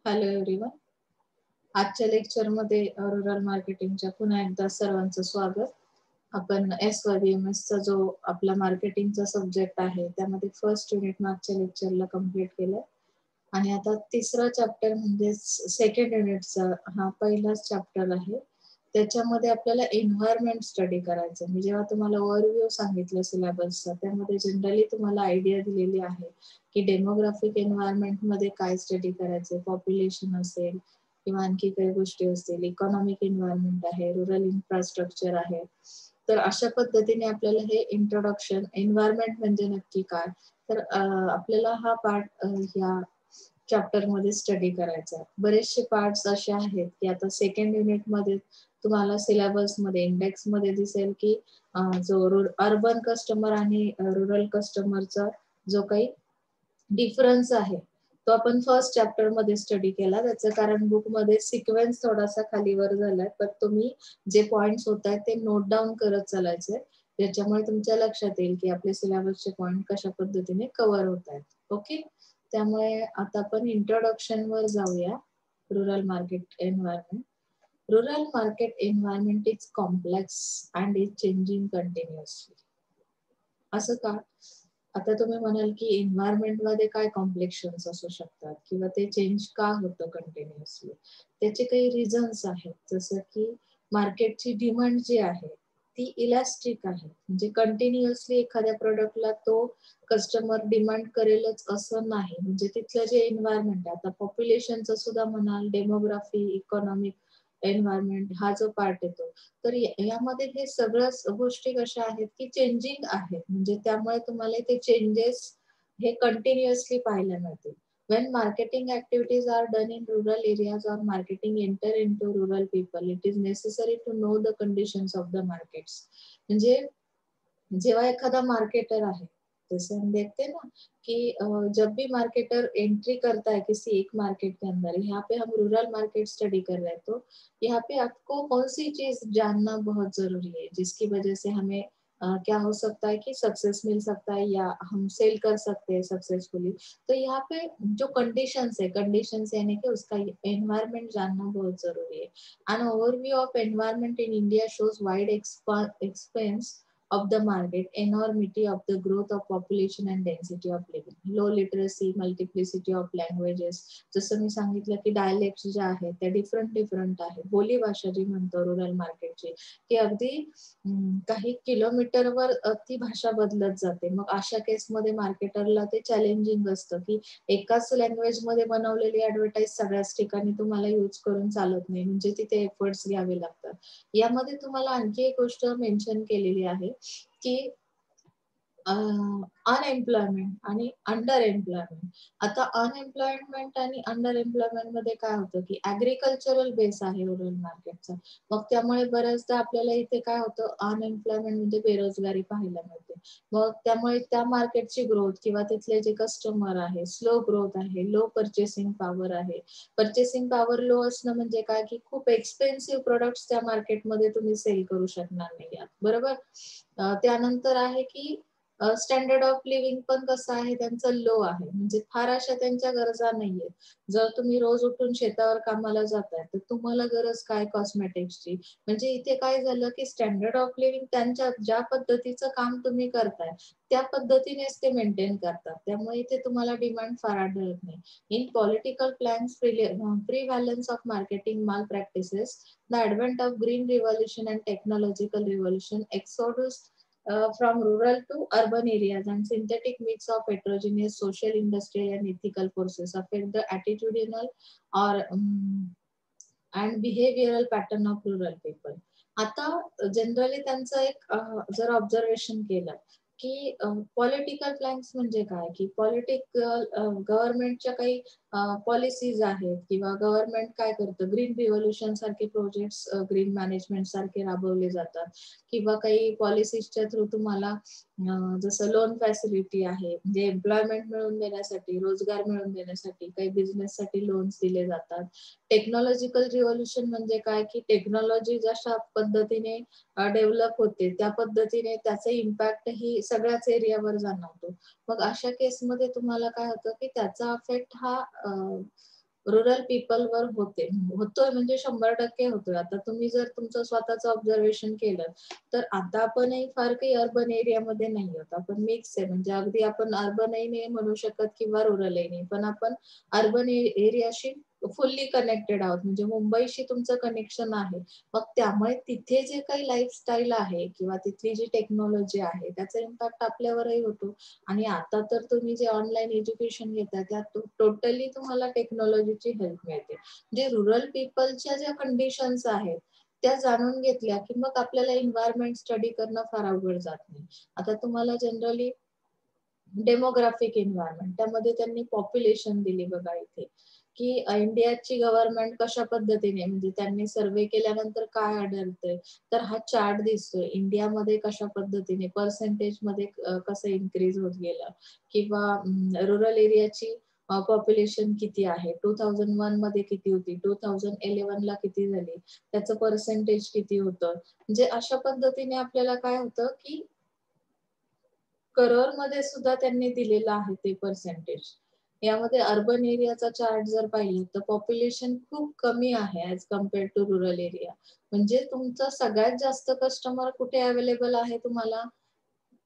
Hello everyone. आजच्या लेक्चरमध्ये rural मार्केटिंगच्या पुन्हा एकदा सर्वांचं स्वागत. आपण SYBMS चा जो आपला मार्केटिंगचा सब्जेक्ट आहे त्यामध्ये फर्स्ट युनिट मागच्या लेक्चरला कंप्लीट केलं आणि आता तिसरा चॅप्टर म्हणजे सेकंड युनिटचा हा पहिलाच चॅप्टर आहे. त्याच्यामध्ये आपल्याला एन्व्हायरमेंट स्टडी करायचं. मी जेव्हा तुम्हाला ओव्हरव्ह्यू सांगितलं सिलेबसचा त्यामध्ये जनरली तुम्हाला आयडिया दिलेली आहे की डेमोग्राफिक एन्व्हायरमेंट मध्ये काय स्टडी करायचं, पॉप्युलेशन असेल किंवा आणखी काही गोष्टी असतील, इकॉनॉमिक एन्व्हायरमेंट आहे, रुरल इन्फ्रास्ट्रक्चर आहे. तर अशा पद्धतीने आपल्याला हे इंट्रोडक्शन एन्व्हायरमेंट म्हणजे नक्की काय, तर आपल्याला हा पार्ट ह्या चॅप्टर मध्ये स्टडी करायचा. बरेचसे पार्ट्स असे आहेत की आता सेकंड युनिट मध्ये तुम्हाला सिलेबस मध्ये इंडेक्स मध्ये दिसेल की जो अर्बन कस्टमर आणि रुरल कस्टमरचा जो काही डिफरन्स आहे तो आपण फर्स्ट चॅप्टर मध्ये स्टडी केला. त्याचं कारण बुक मध्ये सिक्वेन्स थोडासा खालीवर झालाय, पण तुम्ही जे पॉइंट्स होत आहेत ते नोट डाऊन करत चालायचे, ज्याच्यामुळे तुमच्या लक्षात येईल की आपले सिलेबसचे पॉइंट कशा पद्धतीने कव्हर होत आहेत. ओके, त्यामुळे आता आपण इंट्रोडक्शन वर जाऊया. Rural market environment. Rural market environment is complex and is changing continuously. असं का? आता तुम्ही म्हणाल की एन्व्हायरमेंट मध्ये काय कॉम्प्लेक्शन्स असू शकतात किंवा ते चेंज का होतं कंटिन्युअसली. त्याचे काही रिझन्स आहेत, जसं की मार्केटची डिमांड जी आहे ती इलास्टिक आहे, म्हणजे कंटिन्युअसली एखाद्या प्रोडक्टला तो कस्टमर डिमांड करेलच असं नाही. म्हणजे तिथलं जे एन्व्हायरमेंट आहे, आता पॉप्युलेशनचं सुद्धा म्हणाल, डेमोग्राफी, इकॉनॉमिक एन्व्हायरमेंट हा जो पार्ट येतो, तर यामध्ये हे सगळ्याच गोष्टी कशा आहेत की चेंजिंग आहेत, म्हणजे त्यामुळे तुम्हाला ते चेंजेस हे कंटिन्युअसली पाहायला मिळतील. When marketing activities are done in rural areas or marketing enter into rural people, it is necessary to know the conditions of the markets. म्हणजे जेव्हा एखादा मार्केटर आहे, जैसे हम देखते हैं ना कि जब भी मार्केटर एंट्री करता है किसी एक मार्केट के अंदर, यहाँ पे हम रूरल मार्केट स्टडी कर रहे हैं, तो यहाँ पे आपको कौन सी चीज जानना बहुत जरूरी है जिसकी वजह से हमें क्या हो सकता है कि सक्सेस मिल सकता है या हम सेल कर सकते हैं सक्सेसफुली. तो यहाँ पे जो कंडीशंस है, कंडीशंस यानी कि उसका एनवायरमेंट जानना बहुत जरूरी है. An overview of environment in India shows wide expense of the market, enormity of the growth of population and density of living, low literacy, multiplicity of languages. जसं मी सांगितलं की डायलेक्ट ज्या आहेत त्या डिफरंट आहेत. बोली भाषा जी म्हणतो रुरल मार्केटची की अगदी काही किलोमीटरवर ती भाषा बदलत जाते. मग अशा केसमध्ये मार्केटरला ते चॅलेंजिंग असतं की एकाच लँग्वेज मध्ये बनवलेली ऍडव्हर्टाईज सगळ्याच ठिकाणी तुम्हाला यूज करून चालत नाही, म्हणजे तिथे एफर्ट्स घ्यावे लागतात. यामध्ये तुम्हाला आणखी एक गोष्ट मेन्शन केलेली आहे की अनएम्प्लॉयमेंट आणि अंडर एम्प्लॉयमेंट. आता अनएम्प्लॉयमेंट आणि अंडर एम्प्लॉयमेंट मध्ये काय होतं की ऍग्रिकल्चरल बेस आहे रुरल मार्केटचा. मग त्यामुळे बऱ्याचदा आपल्याला इथे काय होतं, अनएम्प्लॉयमेंट म्हणजे बेरोजगारी पाहायला मिळते. मग त्यामुळे त्या मार्केटची ग्रोथ किंवा तिथले जे कस्टमर आहे स्लो ग्रोथ आहे, लो परचेसिंग पॉवर आहे. परचेसिंग पॉवर लो असणं म्हणजे काय की खूप एक्सपेन्सिव्ह प्रोडक्ट्स त्या मार्केटमध्ये तुम्ही सेल करू शकणार नाही, बरोबर. त्यानंतर आहे की स्टँडर्ड ऑफ लिव्हिंग पण कसं आहे त्यांचं लो आहे, म्हणजे फार अशा त्यांच्या गरजा नाहीये. जर तुम्ही रोज उठून शेतावर कामाला जाताय तर तुम्हाला गरज काय कॉस्मेटिक्सची, म्हणजे इथे काय झालं की स्टँडर्ड ऑफ लिव्हिंग त्यांच्या ज्या पद्धतीचं काम तुम्ही करताय त्या पद्धतीनेच ते मेंटेन करतात, त्यामुळे इथे तुम्हाला डिमांड फार आढळत नाही. In political plans prevalence of marketing malpractices, the advent of green revolution and technological revolution, exodus from rural to urban areas and synthetic mix of heterogeneous social, industrial and ethical forces affect the attitudinal or and behavioral pattern of rural people. आता generally त्यांचं एक जर observation केलं की political plans म्हणजे काय की political गव्हर्नमेंटच्या काही पॉलिसीज आहेत किंवा गव्हर्नमेंट काय करतं, ग्रीन रिव्होल्युशन सारखे प्रोजेक्ट्स ग्रीन मॅनेजमेंट सारखे राबवले जातात किंवा काही पॉलिसीजच्या थ्रू तुम्हाला जसं लोन फॅसिलिटी आहे, म्हणजे एम्प्लॉयमेंट मिळवून देण्यासाठी, रोजगार मिळवून देण्यासाठी काही बिझनेससाठी लोन्स दिले जातात. टेक्नॉलॉजिकल रिव्होल्युशन म्हणजे काय की टेक्नॉलॉजी जशा पद्धतीने डेव्हलप होते त्या पद्धतीने त्याचा इम्पॅक्ट ही सगळ्याच एरियावर जाणवतो. मग अशा केसमध्ये तुम्हाला काय होतं की त्याचा अफेक्ट हा रुरल पीपलवर होतोय म्हणजे 100% होतोय. आता तुम्ही जर तुमचं स्वतःचं ऑब्झर्वेशन केलं तर आता आपणही फार काही अर्बन एरियामध्ये नाही आहोत. आपण मिक्स आहे, म्हणजे अगदी आपण अर्बनही नाही म्हणू शकत किंवा रुरलही नाही, पण आपण अर्बन एरियाशी फुल्ली कनेक्टेड आहोत. म्हणजे मुंबईशी तुमचं कनेक्शन आहे. मग त्यामुळे तिथे जे काही लाईफस्टाईल आहे किंवा तिथली जी टेक्नॉलॉजी आहे त्याचा इम्पॅक्ट आपल्यावरही होतो. आणि आता तर तुम्ही जे ऑनलाईन एज्युकेशन घेता त्यात टोटली तुम्हाला टेक्नॉलॉजीची हेल्प मिळते. म्हणजे रुरल पीपलच्या ज्या कंडिशन्स आहेत त्या जाणून घेतल्या की मग आपल्याला एन्व्हायरमेंट स्टडी करणं फार अवघड जात नाही. आता तुम्हाला जनरली डेमोग्राफिक एन्व्हायरमेंट त्यामध्ये त्यांनी पॉप्युलेशन दिली बघा इथे, की इंडियाची गव्हर्नमेंट कशा पद्धतीने, म्हणजे त्यांनी सर्वे केल्यानंतर काय आढळतंय, तर हा चार्ट दिसतोय इंडियामध्ये कशा पद्धतीने पर्सेंटेज मध्ये कसं इन्क्रीज होत गेलं, किंवा रुरल एरियाची पॉप्युलेशन किती आहे, 2001 मध्ये किती होती, 2011 ला किती झाली, त्याचं पर्सेंटेज किती होतं. म्हणजे अशा पद्धतीने आपल्याला काय होतं की करोर मध्ये सुद्धा त्यांनी दिलेलं आहे ते पर्सेंटेज. यामध्ये अर्बन एरियाचा चार्ट जर पाहिलं तर पॉप्युलेशन खूप कमी आहे as compared to rural area. म्हणजे तुमचा सगळ्यात जास्त कस्टमर कुठे अवेलेबल आहे तुम्हाला,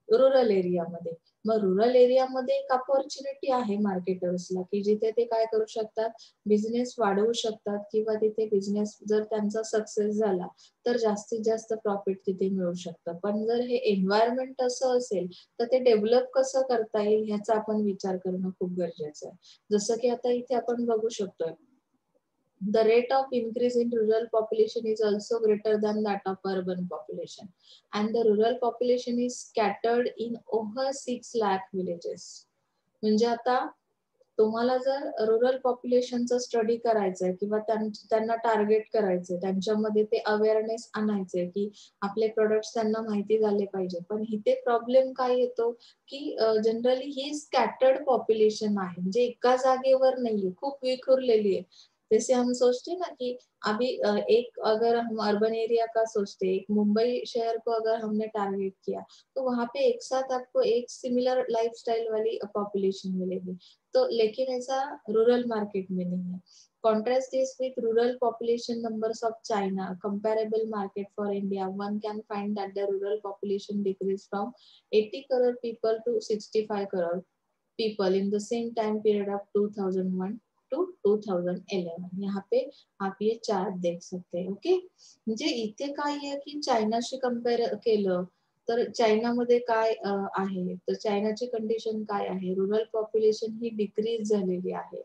रुरल एरियामध्ये. मग रुरल एरियामध्ये एक अपॉर्च्युनिटी आहे मार्केटर्सला, की जिथे ते काय करू शकतात, बिझनेस वाढवू शकतात किंवा तिथे बिझनेस जर त्यांचा सक्सेस झाला तर जास्तीत जास्त प्रॉफिट तिथे मिळू शकतं. पण जर हे एन्व्हायरमेंट असं असेल तर ते डेव्हलप कसं करता येईल ह्याचा आपण विचार करणं खूप गरजेचं आहे. जसं की आता इथे आपण बघू शकतोय, the rate of increase in rural population is also greater than that of urban population, and the rural population is scattered in over 6 lakh villages. म्हणजे आता तुम्हाला जर रुरल पॉप्युलेशनचा स्टडी करायचंय किंवा त्यांना टार्गेट करायचंय, त्यांच्यामध्ये ते अवेअरनेस आणायचंय की आपले प्रोडक्ट्स त्यांना माहिती झाले पाहिजे, पण इथे प्रॉब्लेम काय येतो की जनरली ही स्कॅटर्ड पॉप्युलेशन आहे, म्हणजे एका जागेवर नाहीये, खूप विखुरलेली आहे. जैसे हम सोचते ना कि अभी एक अगर हम अर्बन एरिया का सोचते, एक मुंबई शहर को अगर हमने टारगेट किया तो वहां पे एक साथ आपको एक सिमिलर लाइफस्टाइल वाली पॉपुलेशन मिलेगी, तो लेकिन ऐसा रूरल मार्केट में नहीं है. Contrast this with rural population numbers of China, comparable market for India, one can find that the rural population decreased from 80 crore people to 65 crore people in the same time period of 2001 to 2011. यहाँ पे आप ये chart देख सकते हैं. Okay, म्हणजे इथे काय आहे की चायनाशी कम्पेअर केलं तर चायनामध्ये काय आहे, तर चायनाची कंडिशन काय आहे, रुरल पॉप्युलेशन ही डिक्रीज झालेली आहे.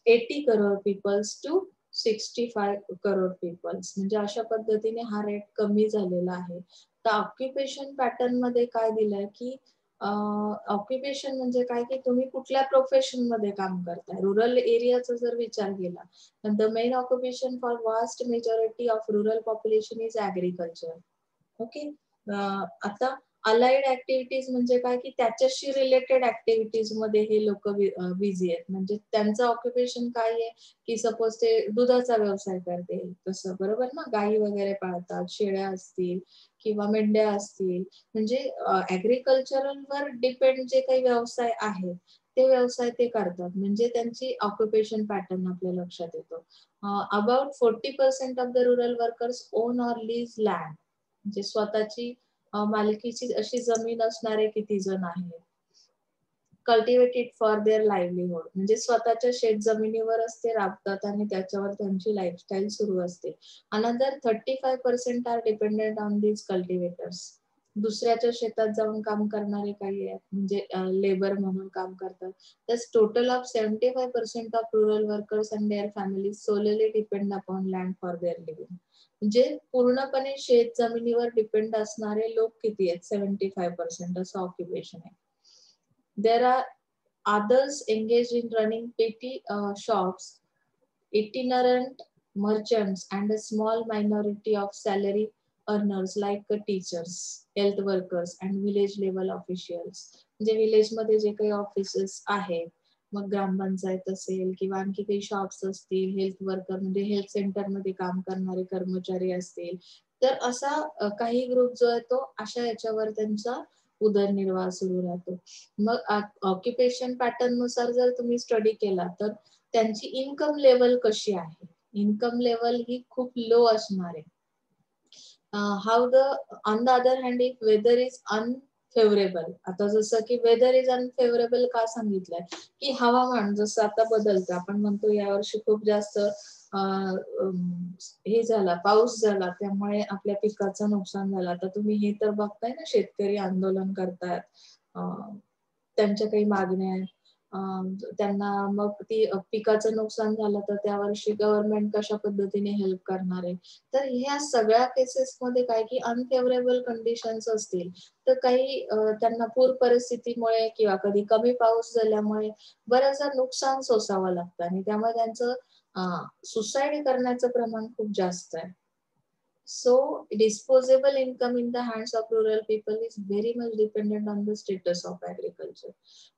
80 crore peoples to 65 crore peoples, म्हणजे अशा पद्धतीने हा रेट कमी झालेला आहे. तर ऑक्युपेशन पॅटर्न मध्ये काय दिलंय की ऑक्युपेशन म्हणजे काय की तुम्ही कुठल्या प्रोफेशन मध्ये काम करताय. रुरल एरियाचा जर विचार केला तर the main occupation for vast majority of rural population is agriculture. Okay, आता अलाइड ऍक्टिव्हिटीज म्हणजे काय की त्याच्याशी रिलेटेड ऍक्टिव्हिटीज मध्ये हे लोक बिझी आहेत. म्हणजे त्यांचं ऑक्युपेशन काय आहे की सपोज ते दुधाचा व्यवसाय करते, तसं बरोबर ना, गायी वगैरे पाळतात, शेळ्या असतील किंवा मेंढ्या असतील, म्हणजे ऍग्रिकल्चरवर डिपेंड जे काही व्यवसाय आहेत ते व्यवसाय ते करतात. म्हणजे त्यांची ऑक्युपेशन पॅटर्न आपल्या लक्षात येतो. About 40% of the rural workers on or lease land, म्हणजे स्वतःची मालकीची अशी जमीन असणारे किती जण आहेत. कल्टिवेटेड फॉर देअर लाईव्हलीहूड, म्हणजे स्वतःच्या शेत जमिनीवरच ते राबतात आणि त्याच्यावर त्यांची लाईफस्टाईल सुरू असते. Another 35% are dependent on these cultivators, दुसऱ्याच्या शेतात जाऊन काम करणारे काही आहेत, म्हणजे लेबर म्हणून काम करतात. तस total of 75% of rural workers and their families solely depend upon land for their living. म्हणजे पूर्णपणे शेत जमिनीवर डिपेंड असणारे लोक किती आहेत, 75% असं ऑक्युपेशन आहे. There are others engaged in running petty shops, itinerant merchants, and a small minority of salary earners like teachers, health workers, and village level officials. म्हणजे विलेज मध्ये जे काही ऑफिसेस आहेत, मग ग्रामपंचायत असेल किंवा आणखी काही शॉप्स असतील, हेल्थ वर्कर म्हणजे हेल्थ सेंटर मध्ये काम करणारे कर्मचारी असतील, तर असा काही ग्रुप जो आहे तो अशा याच्यावर त्यांचा उदरनिर्वाह सुरू राहतो. मग ऑक्युपेशन पॅटर्न नुसार जर तुम्ही स्टडी केला तर त्यांची इन्कम लेवल कशी आहे, इन्कम लेवल ही खूप लो असणार आहे. How the on the other hand if weather is unfavourable, आता जसं की वेदर इज अनफेवरेबल का सांगितलंय की हवामान जसं आता बदलतं, आपण म्हणतो यावर्षी खूप जास्त हे झाला, पाऊस झाला, त्यामुळे आपल्या पिकाचं नुकसान झालं. आता तुम्ही हे तर बघताय ना, शेतकरी आंदोलन करतायत, त्यांच्या काही मागण्या आहेत, त्यांना मग ती पिकाचं नुकसान झालं तर त्या वर्षी गव्हर्नमेंट कशा पद्धतीने हेल्प करणार आहे. तर ह्या सगळ्या केसेसमध्ये काय की अनफेवरेबल कंडिशन्स असतील तर काही त्यांना पूर परिस्थितीमुळे किंवा कधी कमी पाऊस झाल्यामुळे बऱ्याचदा नुकसान सोसावं लागतं आणि त्यामुळे त्यांचं सुसाईड करण्याचं प्रमाण खूप जास्त आहे. So disposable income in the hands of rural people is very much dependent on the status of agriculture.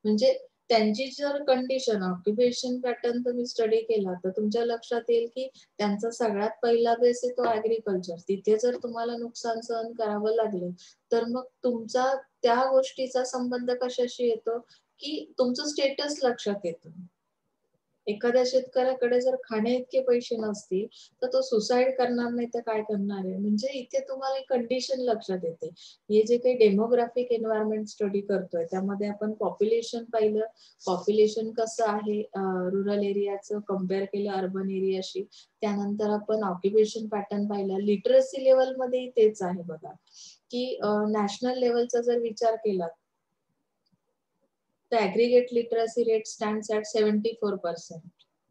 म्हणजे त्यांची जर कंडिशन, ऑक्युपेशन पॅटर्न तुम्ही स्टडी केला तर तुमच्या लक्षात येईल की त्यांचा सगळ्यात पहिला बेस आहे तो ऍग्रिकल्चर. तिथे जर तुम्हाला नुकसान सहन करावं लागलं तर मग तुमचा त्या गोष्टीचा संबंध कशाशी येतो की तुमचं स्टेटस लक्षात येतं. एखाद्या शेतकऱ्याकडे जर खाण्या इतके पैसे नसतील तर तो सुसाईड करणार नाही तर काय करणार आहे. म्हणजे इथे तुम्हाला कंडिशन लक्षात येते. हे जे काही डेमोग्राफिक एन्व्हायरमेंट स्टडी करतोय त्यामध्ये आपण पॉप्युलेशन पाहिलं, पॉप्युलेशन कसं आहे रुरल एरियाचं कम्पेअर केलं अर्बन एरियाशी. त्यानंतर आपण ऑक्युपेशन पॅटर्न पाहिला. लिटरसी लेवलमध्ये तेच आहे बघा की नॅशनल लेवलचा जर विचार केला the aggregate literacy rate stands at 74%.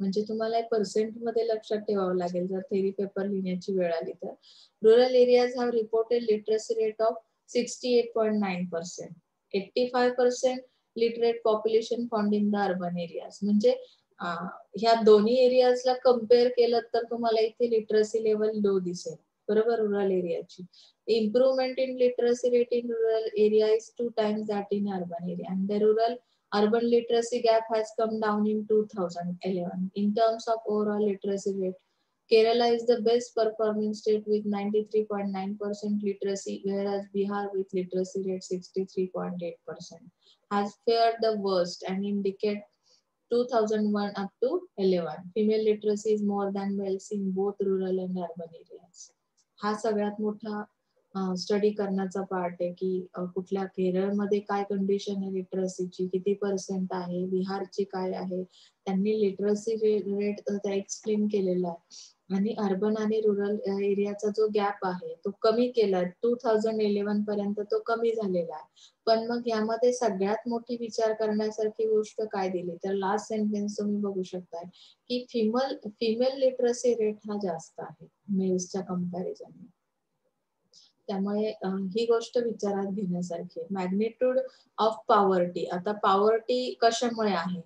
म्हणजे तुम्हाला पर्सेंट मध्ये लक्षात ठेवावं लागेल जर थेरी पेपर लिहिण्याची वेळ आली तर. Rural areas have reported literacy rate of 68.9%. 85% literate population found in the urban areas. म्हणजे ह्या दोन्ही एरियाजला कम्पेअर केलं तर तुम्हाला इथे लिटरसी लेवल लो दिसेल, बरोबर, rural एरियाची. Improvement in literacy rate in rural area is 2 times that in urban area, and the rural urban literacy gap has come down in 2011. In terms of overall literacy rate, Kerala is the best performing state with 93.9% literacy, whereas Bihar with literacy rate 63.8% has fared the worst, and in decade 2001 up to 11, female literacy is more than males in both rural and urban areas. हा सगळ्यात मोठा study करण्याचा part आहे की कुठल्या केरळमध्ये काय condition आहे लिटरसीची, किती पर्सेंट आहे, बिहारची काय आहे, त्यांनी लिटरसी रेट त्या एक्सप्लेन केलेला आहे. आणि अर्बन आणि रुरल एरियाचा जो गॅप आहे तो कमी केला, 2011 पर्यंत तो कमी झालेला आहे. पण मग यामध्ये सगळ्यात मोठी विचार करण्यासारखी गोष्ट काय दिली तर लास्ट सेंटेन्स तुम्ही बघू शकताय की फिमेल लिटरसी रेट हा जास्त आहे मेल्सच्या कंपॅरिझन. त्यामुळे ही गोष्ट विचारात घेण्यासारखी. मॅग्निट्यूड ऑफ पॉवर्टी, आता पॉवर्टी कशामुळे आहे.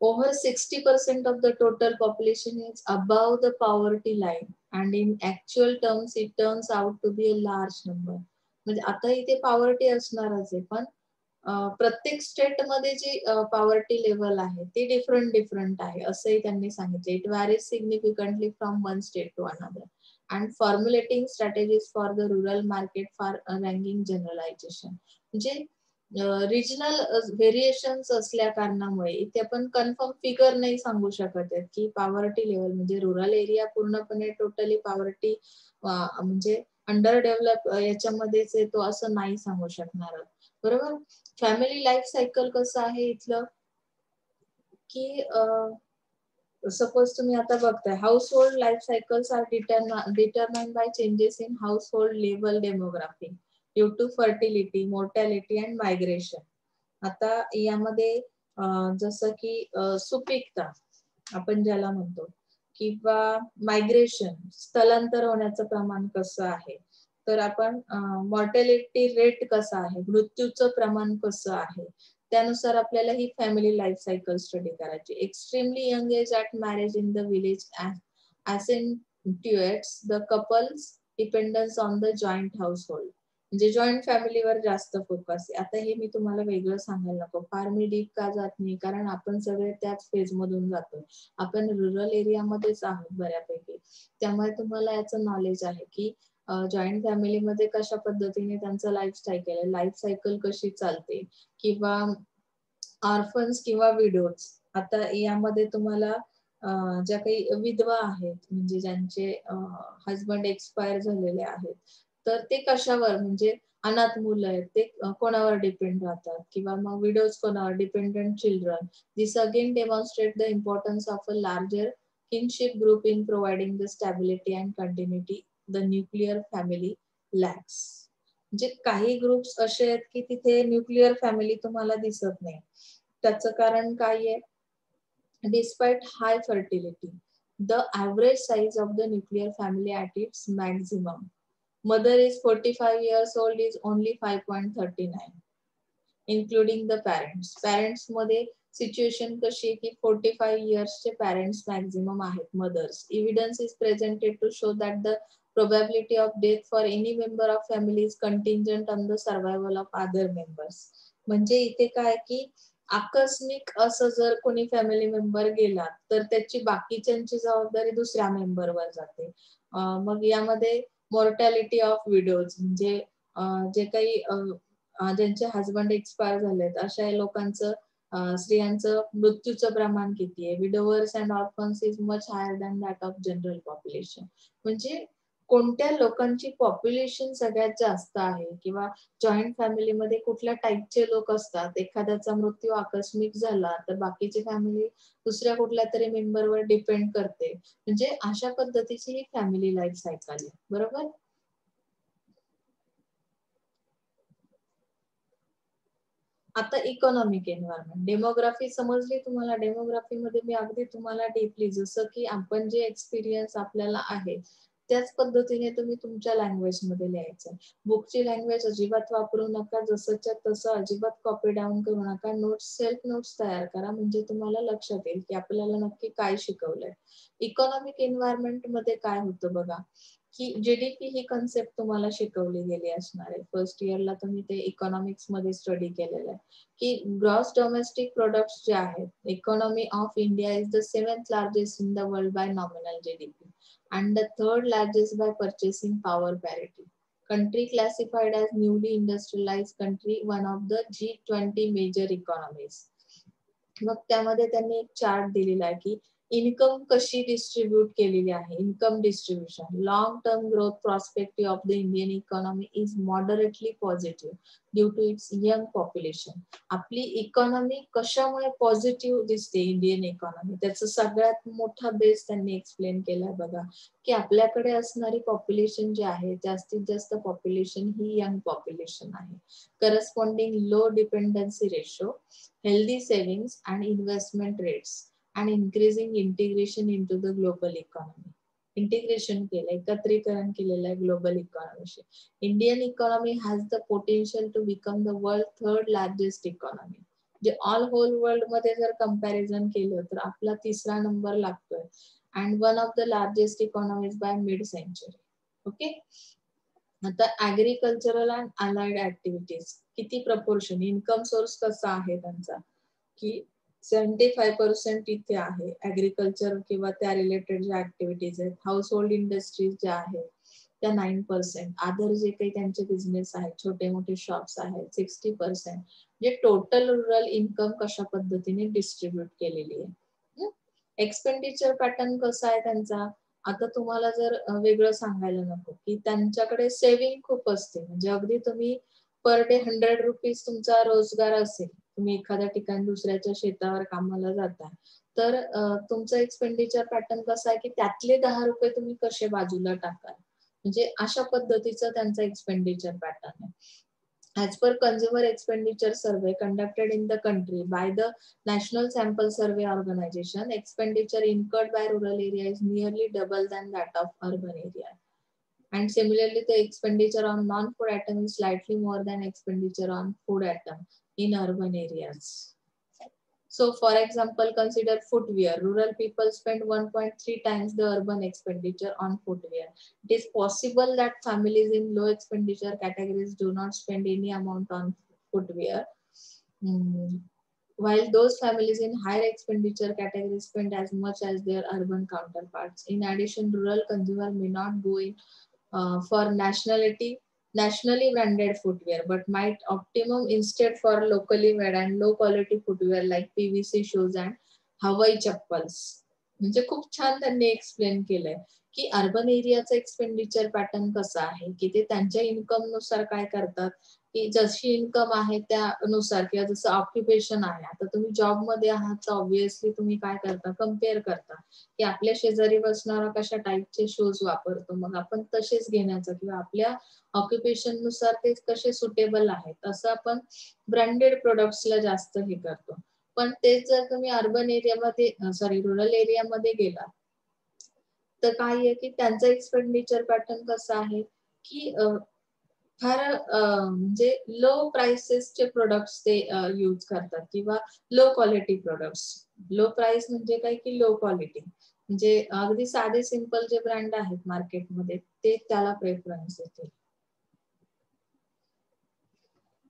Over 60% of the total population is above the poverty line, and in actual terms it turns out to be a large number. म्हणजे आता इथे पॉवर्टी असणारच आहे, पण प्रत्येक स्टेट मध्ये जी पॉवर्टी लेवल आहे ती डिफरंट आहे असंही त्यांनी सांगितले. It varies significantly from one state to another and formulating strategies for the rural market for ranking generalization. म्हणजे रिजनल व्हेरिएशन्स असल्या कारणामुळे इथे आपण कन्फर्म फिगर नाही सांगू शकत आहेत की पॉवर्टी लेवल म्हणजे रुरल एरिया पूर्णपणे टोटली पॉवर्टी म्हणजे अंडर डेव्हलप याच्यामध्येच येतो असं नाही सांगू शकणार, बरोबर. फॅमिली लाईफ सायकल कसं आहे इथलं की सपोज तुम्ही आता बघताय household life cycles are determined by changes in household level demography due to fertility, mortality and migration. आता यामध्ये जसं की सुपीकता आपण ज्याला म्हणतो किंवा मायग्रेशन, स्थलांतर होण्याचं प्रमाण कसं आहे, तर आपण मॉर्टॅलिटी रेट कसा आहे, मृत्यूचं प्रमाण कसं आहे, त्यानुसार आपल्याला ही फॅमिली लाईफ सायकल स्टडी करायची. Extremely young age at marriage in the village accentuates the couple's dependence on the joint household. म्हणजे जॉईंट फॅमिलीवर जास्त फोकस आहे. आता हे मी तुम्हाला वेगळं सांगायला नको, फार मी डीप का जात नाही कारण आपण सगळे त्याच फेज मधून जातोय. आपण रुरल एरियामध्येच आहोत बऱ्यापैकी, त्यामुळे तुम्हाला याचं नॉलेज आहे की जॉईंट फॅमिलीमध्ये कशा पद्धतीने त्यांचं लाईफ सायकल कशी चालते, किंवा ऑर्फन्स किंवा विडोज. आता यामध्ये तुम्हाला ज्या काही विधवा आहेत, म्हणजे ज्यांचे हजबंड एक्सपायर झालेले आहेत, तर ते कशावर, म्हणजे अनाथ मुलं आहेत ते कोणावर डिपेंड राहतात, किंवा मग विडोज कोणावर, dependent children. This again demonstrate the importance of a larger kinship group in providing the stability and continuity the nuclear family lacks. म्हणजे काही ग्रुप्स असे आहेत की तिथे न्यूक्लिअर फॅमिली तुम्हाला दिसत नाही. त्याचं कारण काय आहे? Despite high fertility, the average size of the nuclear family at its maximum, mother is 45 years old, is only 5.39, including the parents. Parents मध्ये सिच्युएशन कशी आहे की 45 इयर्सचे पॅरेंट्स मॅक्झिमम आहेत, mothers. Evidence is presented to show that the probability of death for any member of family is contingent on the survival of other members. म्हणजे इथे काय की आकस्मिक असं जर कोणी फॅमिली मेंबर गेला तर त्याची बाकीच्यांची जबाबदारी दुसऱ्या मेंबरवर जाते. मग यामध्ये मॉर्टॅलिटी ऑफ विडोज, म्हणजे जे काही ज्यांचे हजबंड एक्सपायर झालेत अशा लोकांचं, स्त्रियांचं मृत्यूचं प्रमाण किती आहे? Widowers and orphans is much higher than that of general population. म्हणजे कोणत्या लोकांची पॉप्युलेशन सगळ्यात जास्त आहे, किंवा जॉईंट फॅमिलीमध्ये कुठल्या टाईपचे लोक असतात. एखाद्याचा मृत्यू आकस्मिक झाला तर बाकीची फॅमिली दुसऱ्या कुठल्या तरी मेंबरवर डिपेंड करते. म्हणजे अशा पद्धतीची ही फॅमिली लाईफ सायकल आहे, बरोबर. आता इकॉनॉमिक एन्व्हायरमेंट, डेमोग्राफी समजली तुम्हाला. डेमोग्राफी मध्ये मी अगदी तुम्हाला डीपली, जसं की आपण जे एक्सपिरियन्स आपल्याला आहे त्याच पद्धतीने तुम्ही तुमच्या लँग्वेज मध्ये लिहायचं. बुकची लँग्वेज अजिबात वापरू नका, जसंच्या तसं अजिबात कॉपी डाऊन करू नका. नोट्स, सेल्फ नोट्स तयार करा, म्हणजे तुम्हाला लक्षात येईल की आपल्याला नक्की काय शिकवलंय. इकॉनॉमिक एन्व्हायरमेंट मध्ये काय होतं बघा, की जीडीपी ही कन्सेप्ट तुम्हाला शिकवली गेली असणार आहे. फर्स्ट इयरला तुम्ही ते इकॉनॉमिक्स मध्ये स्टडी केलेलं आहे की ग्रॉस डोमेस्टिक प्रोडक्ट्स जे आहेत, economy of India is the 7th largest in the world by nominal GDP and the 3rd largest by purchasing power parity. Country classified as newly industrialized country, one of the G20 major economies. मग त्यामध्ये त्यांनी एक chart दिलेला आहे की income कशी distribute केलेली आहे. Income distribution, long term growth prospective of the Indian economy is moderately positive due to its young population. आपली इकॉनॉमी कशामुळे पॉझिटिव्ह दिसते इंडियन इकॉनॉमी, त्याचा सगळ्यात मोठा बेस त्यांनी एक्सप्लेन केलाय बघा, की आपल्याकडे असणारी पॉप्युलेशन जे आहे, जास्तीत जास्त पॉप्युलेशन ही यंग पॉप्युलेशन आहे. Corresponding low dependency ratio, healthy savings and investment rates, and increasing integration into the global economy. Integration केलं, एकत्रीकरण केलेलं आहे ग्लोबल इकॉनॉमीशी. Indian economy has the potential to become the world 3rd largest economy. म्हणजे all whole world मध्ये जर comparison केलं तर आपला 3रा नंबर लागतोय, and one of the largest economies by mid century. Okay. आता ऍग्रिकल्चरल अँड अलाइड ऍक्टिव्हिटीज किती प्रपोर्शन, इन्कम सोर्स कसा आहे त्यांचा, की 75% इथे आहे ऍग्रिकल्चर किंवा त्या रिलेटेड ज्या ऍक्टिव्हिटीज आहेत. हाऊस होल्ड इंडस्ट्रीज ज्या आहेत त्या 9%, अदर जे काही त्यांचे बिझनेस आहेत, छोटे मोठे शॉप्स आहेत 60%. म्हणजे टोटल रुरल इन्कम कशा पद्धतीने डिस्ट्रीब्यूट केलेली आहे. एक्सपेंडिचर पॅटर्न कसा आहे त्यांचा, आता तुम्हाला जर वेगळं सांगायला नको की त्यांच्याकडे सेव्हिंग खूप असते. म्हणजे अगदी तुम्ही पर डे 100 रुपीज तुमचा रोजगार असेल, तुम्ही एखाद्या ठिकाणी दुसऱ्याच्या शेतावर कामाला जाता, तर तुमचा एक्सपेंडिचर पॅटर्न कसा आहे की त्यातले 10 रुपये तुम्ही कसे बाजूला टाकाल, म्हणजे अशा पद्धतीचं त्यांचा एक्सपेंडिचर पॅटर्न आहे. As per Consumer Expenditure Survey conducted in the country by the National Sample Survey Organization, expenditure incurred by rural area is nearly double than that of urban area. And similarly, the expenditure on non-food item is slightly more than expenditure on food item in urban areas. So, for example, consider footwear. Rural people spend 1.3 times the urban expenditure on footwear. It is possible that families in low expenditure categories do not spend any amount on footwear, while those families in higher expenditure categories spend as much as their urban counterparts. In addition, rural consumer may not go in for nationally branded footwear, but might optimum instead for locally made and low quality footwear like PVC shoes and हवाई चप्पल्स. म्हणजे खूप छान त्यांनी explain केलंय की urban एरियाचा expenditure pattern कसा आहे, की ते त्यांच्या इन्कम नुसार काय करतात, की जशी इन्कम आहे त्यानुसार किंवा जसं ऑक्युपेशन आहे. आता तुम्ही जॉब मध्ये आहात तर ऑब्व्हियसली तुम्ही काय करता, कम्पेअर करता की आपल्या शेजारी बसणारा कशा टाईपचे शूज वापरतो, मग आपण तसेच घेण्याचा किंवा आपल्या ऑक्युपेशन नुसार ते कसे सुटेबल आहेत असं आपण ब्रँडेड प्रोडक्ट्सला जास्त हे करतो. पण तेच जर तुम्ही अर्बन एरियामध्ये रुरल एरियामध्ये गेला तर काय आहे की त्यांचा एक्सपेंडिचर पॅटर्न कसा आहे की फार म्हणजे लो प्राइसेसचे प्रोडक्ट्स ते यूज करतात किंवा low quality products. Low price म्हणजे काय की लो क्वालिटी, म्हणजे अगदी साधे सिंपल जे ब्रँड आहेत मार्केटमध्ये ते त्याला प्रेफरन्स देतील.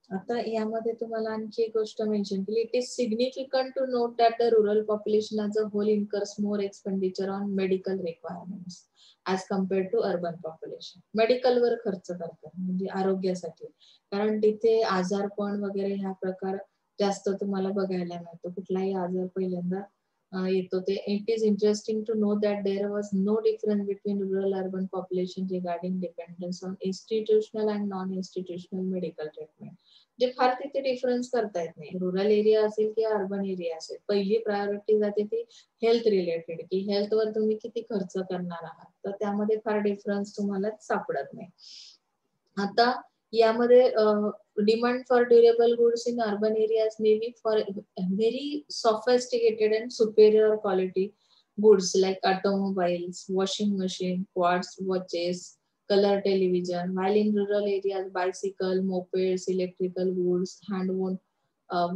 आता यामध्ये तुम्हाला आणखी एक गोष्ट मेन्शन केली, it is significant to note that the rural population as a whole incurs more expenditure on medical requirements as compared to urban population. मेडिकलवर खर्च करतात म्हणजे आरोग्यासाठी, कारण तिथे आजारपण वगैरे हा प्रकार जास्त तुम्हाला बघायला मिळतो. कुठलाही आजार पहिल्यांदा येतो ते. It is interesting to know that there was no difference between rural urban population regarding dependence on institutional and non institutional medical treatment. जे फार तिथे डिफरन्स करता येत नाही, रुरल एरिया असेल किंवा अर्बन एरिया असेल. पहिली प्रायोरिटी जाते ती हेल्थ रिलेटेड, की हेल्थवर तुम्ही किती खर्च करणार आहात, तर त्यामध्ये फार डिफरन्स तुम्हाला सापडत नाही. आता यामध्ये demand for durable goods in urban areas may be for very sophisticated and superior quality goods like automobiles, washing machine, quartz watches, color television, while in rural areas bicycle, mopeds, electrical goods, hand woven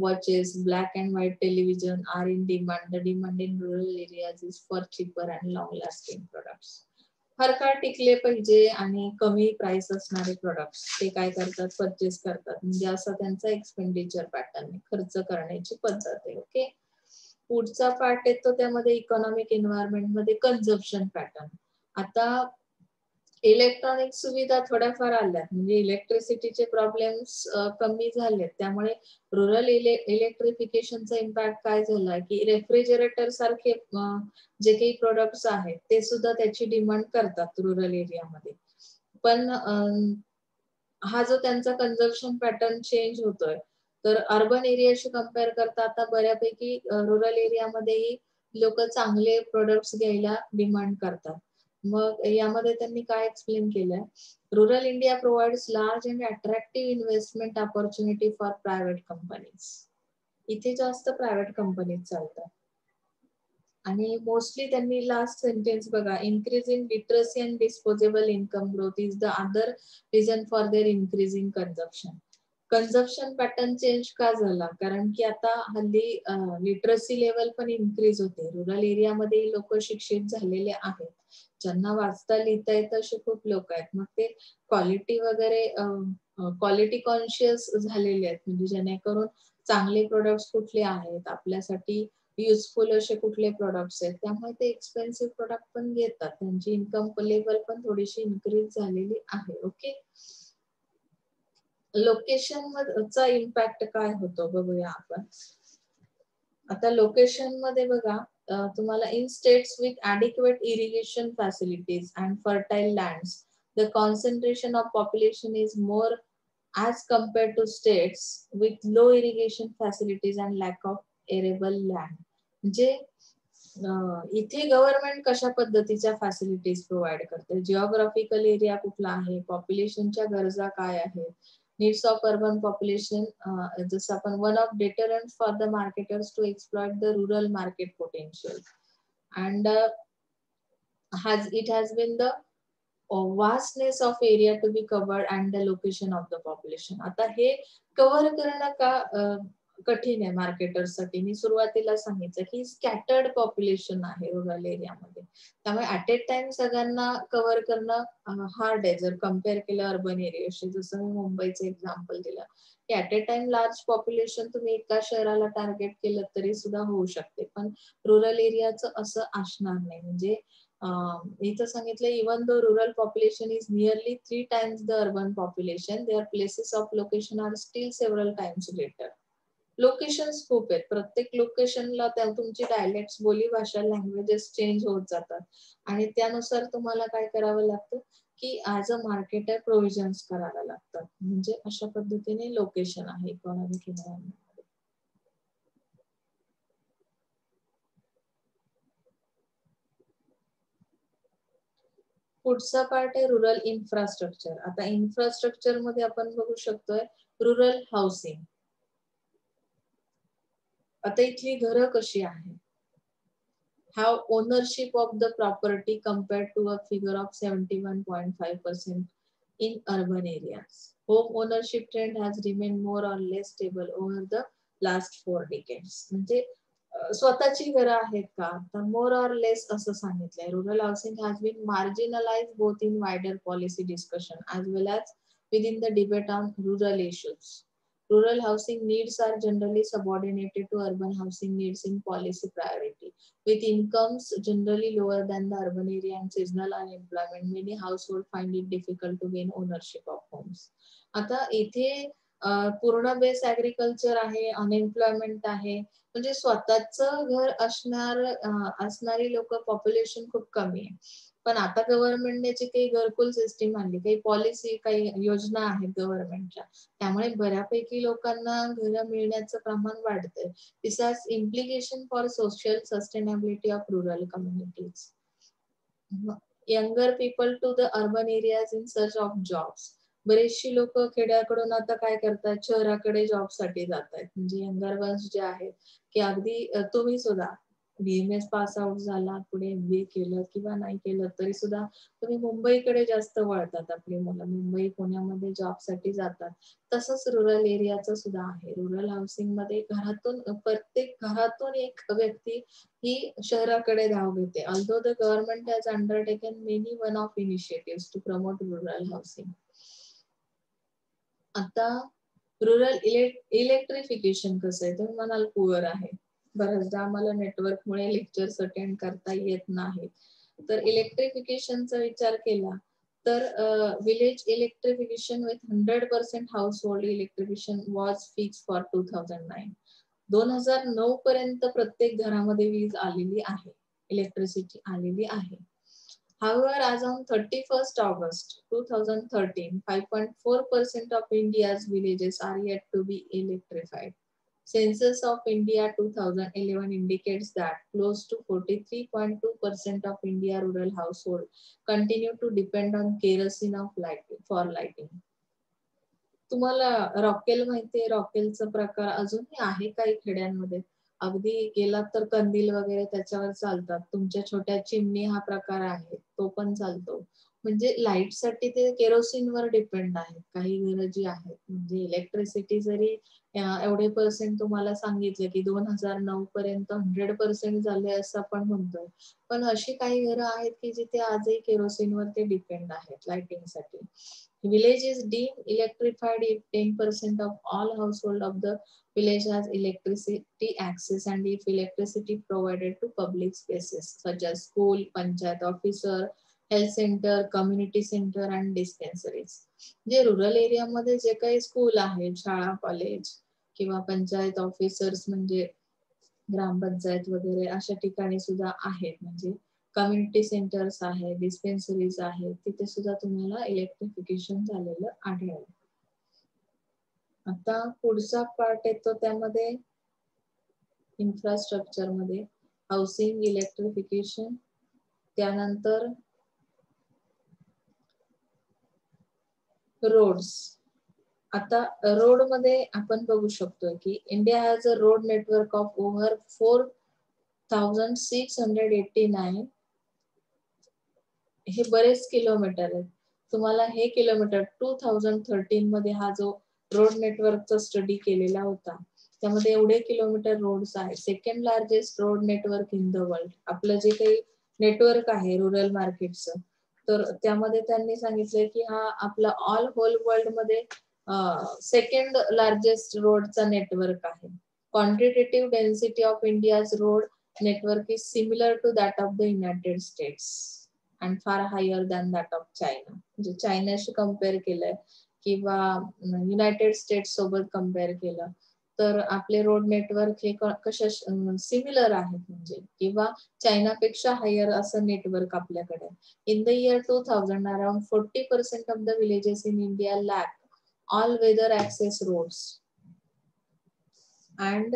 watches, black and white television are in demand. The demand in rural areas is for cheaper and long lasting products. फार काळ टिकले पाहिजे आणि कमी price असणारे products ते काय करतात, परचेस करतात. म्हणजे असा त्यांचा एक्सपेंडिचर पॅटर्न आहे, खर्च करण्याची पद्धत आहे. ओके, पुढचा पार्ट येतो त्यामध्ये इकॉनॉमिक एन्व्हायरमेंट मध्ये कन्झम्पशन पॅटर्न. आता इलेक्ट्रॉनिक सुविधा थोड्याफार आल्यात, म्हणजे इलेक्ट्रिसिटीचे प्रॉब्लेम्स कमी झालेत, त्यामुळे रुरल इलेक्ट्रिफिकेशनचा इम्पॅक्ट काय झाला की रेफ्रिजरेटर सारखे जे काही प्रोडक्ट्स आहेत ते सुद्धा त्याची डिमांड करतात रुरल एरियामध्ये. पण हा जो त्यांचा कन्झम्पशन पॅटर्न चेंज होतोय, तर अर्बन एरियाशी कम्पेअर करता आता बऱ्यापैकी रुरल एरियामध्येही लोक चांगले प्रोडक्ट्स घ्यायला डिमांड करतात. मग यामध्ये त्यांनी काय एक्सप्लेन केलंय, rural India provides large and attractive investment opportunity for private companies. इथे जास्त प्रायव्हेट कंपनीज चालतात. आणि मोस्टली त्यांनी लास्ट सेंटेन्स बघा, increasing literacy and disposable income growth is the other reason for their increasing consumption. Consumption pattern change का झाला, कारण की आता हल्ली लिटरसी लेवल पण इन्क्रीज होते. रुरल एरियामध्ये लोक शिक्षित झालेले आहेत, ज्यांना वाचता लिहिता येतं असे खूप लोक आहेत. मग ते क्वालिटी वगैरे क्वालिटी कॉन्शियस झालेले आहेत, म्हणजे जेणेकरून चांगले प्रोडक्ट्स कुठले आहेत, आपल्यासाठी युजफुल असे कुठले प्रोडक्ट्स आहेत, त्यामुळे ते एक्सपेन्सिव्ह प्रोडक्ट पण घेतात. त्यांची इन्कम लेवल पण थोडीशी इन्क्रीज झालेली आहे. ओके, लोकेशन चा इम्पॅक्ट काय होतो बघूया आपण. आता लोकेशन मध्ये बघा, तुम्हाला in states with adequate irrigation facilities and fertile lands the concentration of population is more as compared to states with low irrigation facilities and lack of arable land. म्हणजे इथे गव्हर्नमेंट कशा पद्धतीच्या फॅसिलिटीज प्रोव्हाइड करते, geographical area कुठला आहे, पॉप्युलेशनच्या गरजा काय आहेत, नीड्स ऑफ अर्बन पॉप्युलेशन. जसं आपण one of deterrent for the marketers to exploit the rural market potential and it has been the vastness of area to be covered and the location of the population. आता हे cover करणं का कठीण आहे मार्केटर्ससाठी. मी सुरुवातीला सांगितलं की स्कॅटर्ड पॉप्युलेशन आहे रुरल एरियामध्ये, त्यामुळे ऍट ए टाइम सगळ्यांना कव्हर करणं हार्ड आहे जर कम्पेअर केलं अर्बन एरियाशी. जसं मी मुंबईचं एक्झाम्पल दिलं की at A time large population तुम्ही एका शहराला टार्गेट केलं तरी सुद्धा होऊ शकते, पण रुरल एरियाचं असं असणार नाही. म्हणजे इथं सांगितलं even the rural population is nearly 3 times the urban population, their places of location are still several times greater. Locations खूप आहेत, प्रत्येक लोकेशनला त्या तुमची डायलेक्ट्स, बोली भाषा, लँग्वेजेस चेंज होत जातात आणि त्यानुसार तुम्हाला काय करावं लागतं की ऍज अ मार्केटर प्रोव्हिजन्स करायला लागतात. म्हणजे अशा पद्धतीने लोकेशन आहे इकॉनॉमिक एन्व्हायरमेंट. पुढचा पार्ट आहे रुरल इन्फ्रास्ट्रक्चर. आता इन्फ्रास्ट्रक्चर मध्ये आपण बघू शकतोय रुरल हाऊसिंग. आता इथली घरं कशी आहे, have ownership of the property compared to a figure of 71.5% in urban areas. Home ownership trend has remained more or less stable over the last 4 decades. म्हणजे स्वतःची घरं आहेत का, तर मोर ऑर लेस असं सांगितलंय. Rural housing has been marginalise both in wider policy discussion as well as within the debate on rural issues. Rural housing needs are generally subordinated to urban housing needs in policy priority. With incomes generally lower than the urban area and seasonal unemployment, many households find it difficult to gain ownership of homes. आता इथे पूर्ण base agriculture आहे, unemployment आहे, म्हणजे स्वतःच घर असणारी लोक पॉप्युलेशन खूप कमी आहे. पण आता गव्हर्नमेंटने जी काही घरकुल सिस्टीम आणली, काही पॉलिसी, काही योजना आहेत गव्हर्नमेंटच्या, त्यामुळे बऱ्यापैकी लोकांना घरं मिळण्याचं प्रमाण वाढतंय. This has implication for social sustainability of rural communities. Younger people to the urban areas in search of jobs. बरेचशी लोक खेड्याकडून आता काय करतात, शहराकडे जॉबसाठी जात आहेत. म्हणजे यंगर वन्स जे आहेत की अगदी तुम्ही सुद्धा BMS पास आउट झाला, पुढे MBA केलं किंवा नाही केलं तरी सुद्धा तुम्ही मुंबईकडे जास्त वळतात. आपली मुलं मुंबई पुण्यामध्ये जॉबसाठी जातात. तसंच रुरल एरियाचं सुद्धा आहे. रुरल हाऊसिंग मध्ये प्रत्येक घरातून एक व्यक्ती ही शहराकडे धाव घेते. Although the government has undertaken many one of initiative to promote rural housing. आता रुरल इलेक्ट्रिफिकेशन कसं आहे, तुम्ही म्हणाल पुअर आहे. बऱ्याचदा आम्हाला नेटवर्कमुळे लेक्चर्स अटेंड करता येत नाहीत. तर इलेक्ट्रिफिकेशनचा विचार केला तर village electrification with 100% house hold electrification was fix for 2009. 2009 पर्यंत प्रत्येक घरामध्ये वीज आलेली आहे, इलेक्ट्रिसिटी आलेली आहे. However, as on 31st August 2013, 5.4% of India's villages are yet to be electrified. Census of India 2011 indicates that close to 43.2% of India rural household continue to depend on kerosene for lighting. तुम्हाला रॉकेल माहितीये, रॉकेलचा प्रकार अजूनही आहे काही खेड्यांमध्ये. अगदी गेलात तर कंदील वगैरे त्याच्यावर चालतात. तुमच्या छोट्या चिमणी हा प्रकार आहे, तो पण चालतो. म्हणजे लाईटसाठी ते केरोसिनवर डिपेंड आहेत काही घरं जी आहेत. म्हणजे इलेक्ट्रिसिटी जरी एवढे पर्सेंट तुम्हाला सांगितलं की 2009 पर्यंत 100% झाले असं आपण म्हणतोय, पण अशी काही घरं आहेत की जिथे आजही केरोसिनवर ते डिपेंड आहेत लाइटिंगसाठी. Village is deemed electrified if 10% of all household of the village has electricity access and if electricity provided to public spaces such as school, panchayat officer, health center, community center and dispensaries. जे rural एरियामध्ये जे काही school आहे, शाळा, college किंवा panchayat officers म्हणजे ग्रामपंचायत वगैरे अशा ठिकाणी सुद्धा आहेत. म्हणजे कम्युनिटी सेंटर्स आहे, डिस्पेन्सरीज आहे, तिथे सुद्धा तुम्हाला इलेक्ट्रिफिकेशन झालेलं आढळेल. आता पुढचा पार्ट येतो त्यामध्ये इन्फ्रास्ट्रक्चर मध्ये हाऊसिंग, इलेक्ट्रिफिकेशन, त्यानंतर रोड्स. आता रोड मध्ये आपण बघू शकतोय की India has a road network of over 4,689. हे बरेच किलोमीटर आहेत. तुम्हाला हे किलोमीटर 2013 मध्ये हा जो रोड नेटवर्कचा स्टडी केलेला होता त्यामध्ये एवढे किलोमीटर रोड्स आहेत. Second largest road network in the world. आपलं जे काही नेटवर्क आहे रुरल मार्केटचं, तर त्यामध्ये त्यांनी सांगितलंय की हा आपला ऑल होल वर्ल्ड मध्ये सेकंड लार्जेस्ट रोडचा नेटवर्क आहे. Quantitative density of India's road network is similar to that of the United States and far higher than that of China. म्हणजे चायनाशी कम्पेअर केलंय किंवा युनायटेड स्टेट्स सोबत कम्पेअर केलं तर आपले road network हे कशा सिमिलर आहेत म्हणजे किंवा चायनापेक्षा हायर असं नेटवर्क आपल्याकडे. In the year 2000 around 40% of the villages in India lack all weather access roads and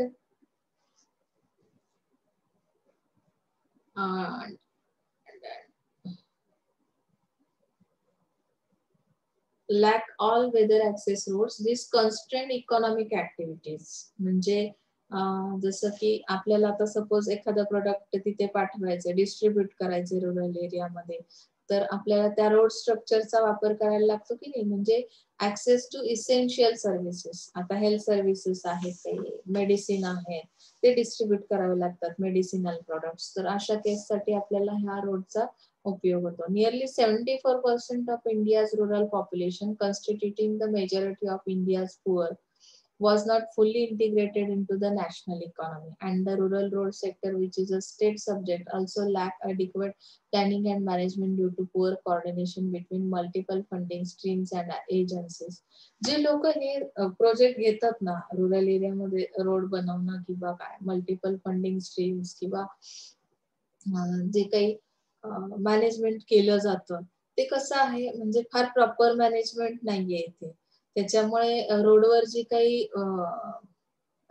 lack all weather access roads. This constrain economic activities. म्हणजे जसं की आपल्याला आता सपोज एखादा प्रोडक्ट तिथे पाठवायचं डिस्ट्रीब्यूट करायचे रुरल एरियामध्ये तर आपल्याला त्या रोड स्ट्रक्चरचा वापर करायला लागतो की नाही. म्हणजे ऍक्सेस टू इसेन्शियल सर्व्हिसेस, आता हेल्थ सर्व्हिसेस आहेत काही मेडिसिन आहेत ते डिस्ट्रीब्यूट करावे लागतात मेडिसिनल प्रोडक्ट्स. तर अशा केससाठी आपल्याला ह्या रोडचा उपयोग होतो. Nearly 74% of India's rural population, constituting the majority of India's poor, was not fully integrated into the national economy, and the rural road sector, which is a state subject, also lack adequate planning and management due to poor coordination between multiple funding streams and agencies. जे लोक हे project घेतात ना rural एरियामध्ये road बनवणं किंवा काय multiple funding streams किंवा जे काही मॅनेजमेंट केलं जातं ते कसं आहे म्हणजे फार प्रॉपर मॅनेजमेंट नाहीये इथे. त्याच्यामुळे रोडवर जी काही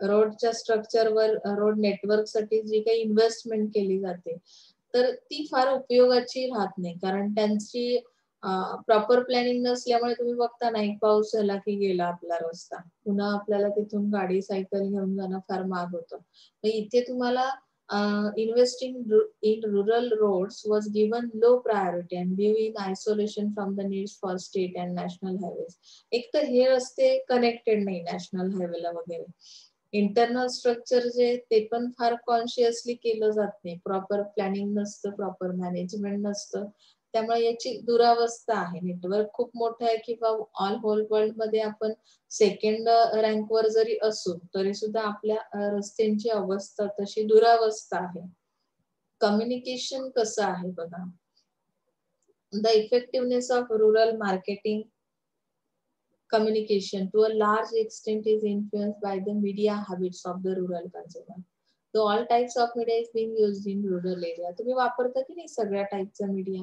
रोडच्या स्ट्रक्चरवर रोड नेटवर्क साठी जी काही इन्व्हेस्टमेंट केली जाते तर ती फार उपयोगाची राहत नाही. कारण त्यांची प्रॉपर प्लॅनिंग नसल्यामुळे तुम्ही बघता नाही पाऊस झाला की गेला आपला रस्ता, पुन्हा आपल्याला तिथून गाडी सायकल घेऊन जाणं फार महाग होतं. इथे तुम्हाला investing in rural roads was given low priority and view in isolation from the needs for state and national highways. एक तर हे रस्ते कनेक्टेड नाही नॅशनल हायवेला वगैरे. इंटरनल स्ट्रक्चर जे ते पण फार कॉन्शियसली केलं जात नाही. प्रॉपर प्लॅनिंग नसतं, प्रॉपर मॅनेजमेंट नसतं. त्यामुळे याची दुरावस्था आहे. नेटवर्क खूप मोठं आहे किंवा ऑल होल वर्ल्ड मध्ये आपण सेकंड रँकवर जरी असू तरी सुद्धा आपल्या रस्त्यांची अवस्था तशी दुरावस्था आहे. कम्युनिकेशन कसं आहे बघा. The effectiveness of rural marketing communication to a large extent is influenced by the media habits of the rural consumer. So all types of media is being used in rural area. तुम्ही वापरता की नाही सगळ्या टाईपचा media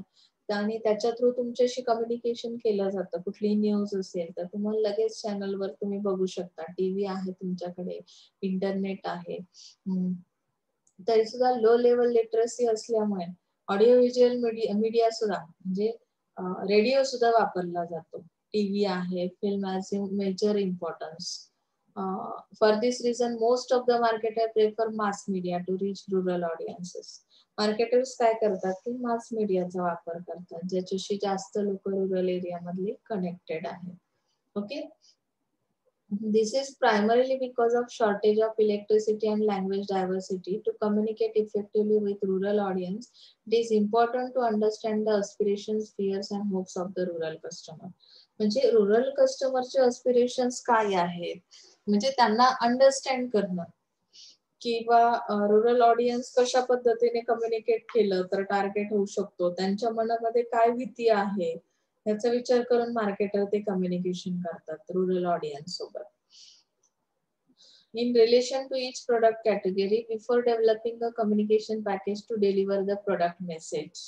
आणि त्याच्या through तुमच्याशी communication केलं जातं. कुठली न्यूज असेल तर तुम्हाला लगेच चॅनलवर तुम्ही बघू शकता. टीव्ही आहे तुमच्याकडे, इंटरनेट आहे. तरी सुद्धा लो लेवल लिटरसी असल्यामुळे ऑडिओ व्हिज्युअल मीडिया सुद्धा म्हणजे रेडिओ सुद्धा वापरला जातो. टीव्ही आहे, film has major importance. For this reason most of the marketer prefer mass media to reach rural audiences. Marketers काय करतात की मास मीडियाचा वापर करतात ज्याच्याशी जास्त लोक रुरल एरियामधले कनेक्टेड आहेत. Okay. This is primarily because of shortage of electricity and language diversity. To communicate effectively with rural audience, it is important to understand the aspirations, fears and hopes of the rural customer. म्हणजे rural कस्टमरचे aspirations काय आहेत म्हणजे त्यांना understand करणं किंवा rural audience कशा पद्धतीने communicate केलं तर टार्गेट होऊ शकतो, त्यांच्या मनामध्ये काय भीती आहे याचा विचार करून मार्केटर ते कम्युनिकेशन करतात रुरल ऑडियन्स सोबत. In relation to each product category, before developing a communication package to deliver the product message.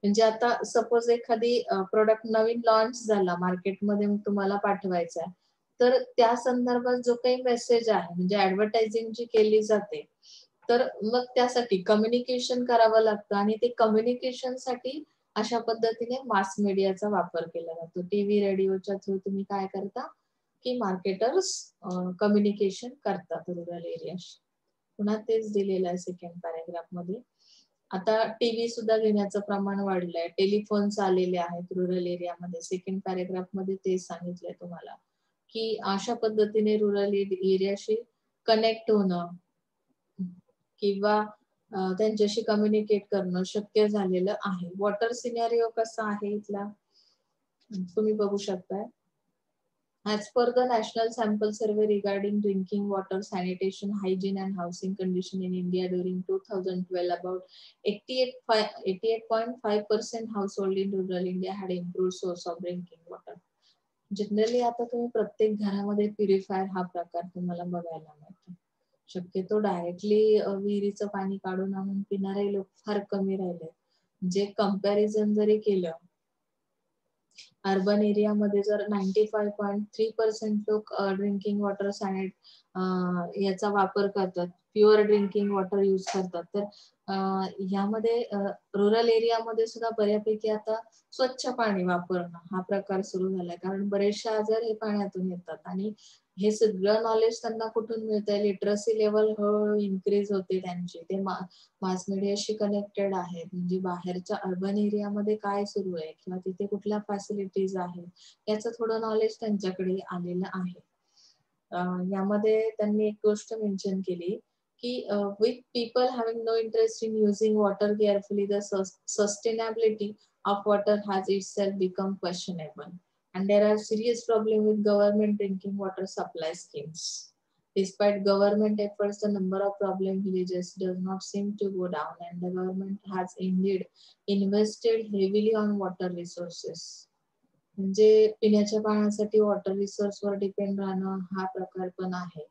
म्हणजे आता सपोज एखादी प्रोडक्ट नवीन लॉन्च झाला मार्केटमध्ये तुम्हाला पाठवायचा आहे तर त्या संदर्भात जो काही मेसेज आहे म्हणजे ऍडव्हर्टायझिंग जी केली जाते तर मग त्यासाठी कम्युनिकेशन करावं लागतं आणि ते कम्युनिकेशन साठी अशा पद्धतीने मास मीडियाचा वापर केला जातो. टीव्ही रेडिओच्या थ्रू तुम्ही काय करता की मार्केटर्स कम्युनिकेशन करतात रुरल एरियाशी. पुन्हा तेच दिलेलं आहे सेकंड पॅराग्राफ मध्ये. आता टीव्ही सुद्धा घेण्याचं प्रमाण वाढलंय, टेलिफोन्स आलेले आहेत रुरल एरियामध्ये. सेकंड पॅराग्राफ मध्ये तेच सांगितलंय तुम्हाला की अशा पद्धतीने रुरल एरियाशी कनेक्ट होणं किंवा त्यांच्याशी कम्युनिकेट करणं शक्य झालेलं आहे. वॉटर सिनेरिओ कसा आहे इथला तुम्ही बघू शकताय. As per the National Sample Survey regarding drinking water, sanitation, hygiene, and housing condition in India during 2012, about 88.5% household in rural India had improved source of drinking water. Generally आता तुम्ही प्रत्येक घरामध्ये प्युरिफायर हा प्रकार तुम्हाला बघायला मिळतो. शक्यतो डायरेक्टली विहिरीचं पाणी काढून आणून पिणारे लोक फार कमी राहिले. जे कंपॅरिझन जरी केलं अर्बन एरियामध्ये जर 95.3% लोक ड्रिंकिंग वॉटर याचा वापर करतात, प्युअर ड्रिंकिंग वॉटर यूज करतात, तर यामध्ये रुरल एरियामध्ये सुद्धा बऱ्यापैकी आता स्वच्छ पाणी वापरणं हा प्रकार सुरू झालाय. कारण बरेचसे आजार हे पाण्यातून येतात आणि हे सगळं नॉलेज त्यांना कुठून मिळतंय, लिटरसी लेवल हळूहळू इन्क्रीज होते त्यांची. ते मास मीडियाशी कनेक्टेड आहेत, म्हणजे बाहेरच्या अर्बन एरियामध्ये काय सुरू आहे किंवा तिथे कुठल्या फॅसिलिटीज आहेत याचं थोडं नॉलेज त्यांच्याकडे आलेलं आहे. यामध्ये त्यांनी एक गोष्ट मेन्शन केली की with people having no interest in using water carefully the sustainability of water has itself become questionable and there are serious problems with government drinking water supply schemes. Despite government efforts, the number of problem villages does not seem to go down, and the government has indeed invested heavily on water resources. म्हणजे पिण्याच्या पाण्यासाठी water रिसोर्सवर depend राहणं हा प्रकार पण आहे.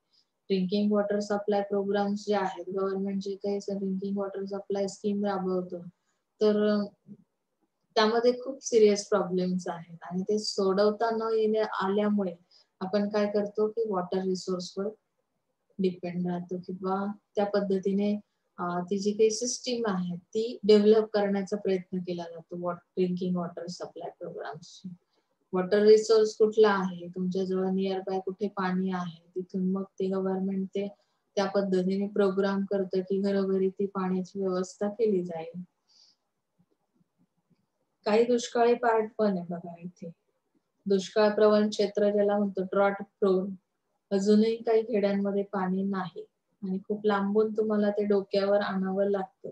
Drinking water supply programs जे आहेत, गव्हर्नमेंट जे काही ड्रिंकिंग वॉटर सप्लाय स्कीम राबवतो, तर त्यामध्ये खूप सिरियस प्रॉब्लेम्स आहेत आणि ते सोडवता न आल्यामुळे आपण काय करतो की वॉटर रिसोर्सवर डिपेंड राहतो किंवा त्या पद्धतीने ती जी काही सिस्टीम आहे ती डेव्हलप करण्याचा प्रयत्न केला जातो ड्रिंकिंग वॉटर सप्लाय प्रोग्राम्सची. वॉटर रिसोर्स कुठला आहे, तुमच्या जवळ नियर बाय कुठे पाणी आहे, तिथून मग ते गव्हर्नमेंट ते त्या पद्धतीने प्रोग्राम करतं की घरोघरी ती पाण्याची व्यवस्था केली जाईल. काही दुष्काळी पार्ट पण आहे बघा इथे. दुष्काळ प्रवण क्षेत्र ज्याला म्हणतो, ड्रॉट प्रोन, अजूनही काही खेड्यांमध्ये पाणी नाही आणि खूप लांबून तुम्हाला ते डोक्यावर आणावं लागतं.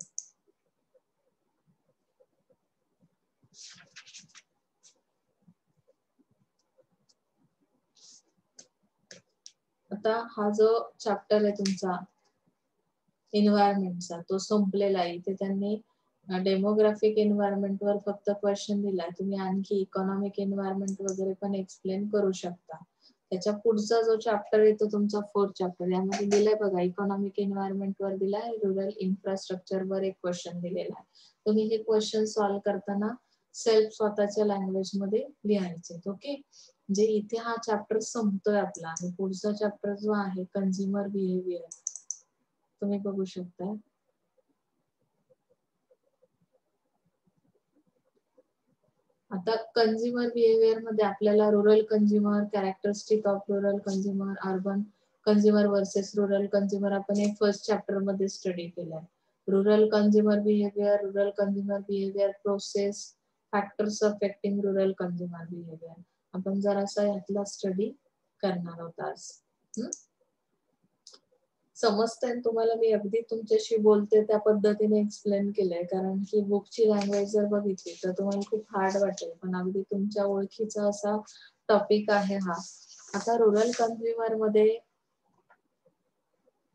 आता हा जो चॅप्टर आहे तुमचा एन्व्हायरमेंटचा तो संपलेला आहे. इथे त्यांनी डेमोग्राफिक एन्व्हायरमेंट वर फक्त क्वेश्चन दिलाय. तुम्ही आणखी इकॉनॉमिक एन्व्हायरमेंट वगैरे पण एक्सप्लेन करू शकता. त्याच्या पुढचा जो चॅप्टर आहे तो तुमचा 4th चॅप्टर, यामध्ये दिलाय बघा इकॉनॉमिक एन्व्हायरमेंट वर दिलाय, रुरल इन्फ्रास्ट्रक्चर वर एक क्वेश्चन दिलेला आहे. तुम्ही हे क्वेश्चन सॉल्व्ह करताना सेल्फ स्वतःच्या लँग्वेज मध्ये लिहायचे. ओके, म्हणजे इथे हा चॅप्टर संपतोय आपला आणि पुढचा चॅप्टर जो आहे कन्झ्युमर बिहेवियर तुम्ही बघू शकता. आता कन्झ्युमर बिहेवियर मध्ये आपल्याला rural consumer, characteristic of rural consumer, urban consumer versus rural consumer आपण एक फर्स्ट चॅप्टर मध्ये स्टडी केलाय. Rural consumer behaviour process, factors affecting rural consumer behaviour आपण जरासा यातला स्टडी करणार आहोत आज. समजतंय तुम्हाला? मी अगदी तुमच्याशी बोलते त्या पद्धतीने एक्सप्लेन केलंय, कारण की बुकची लँग्वेज जर बघितली तर तुम्हाला खूप हार्ड वाटेल, पण अगदी तुमच्या ओळखीचा असा टॉपिक आहे हा. आता रुरल कन्झ्युमर मध्ये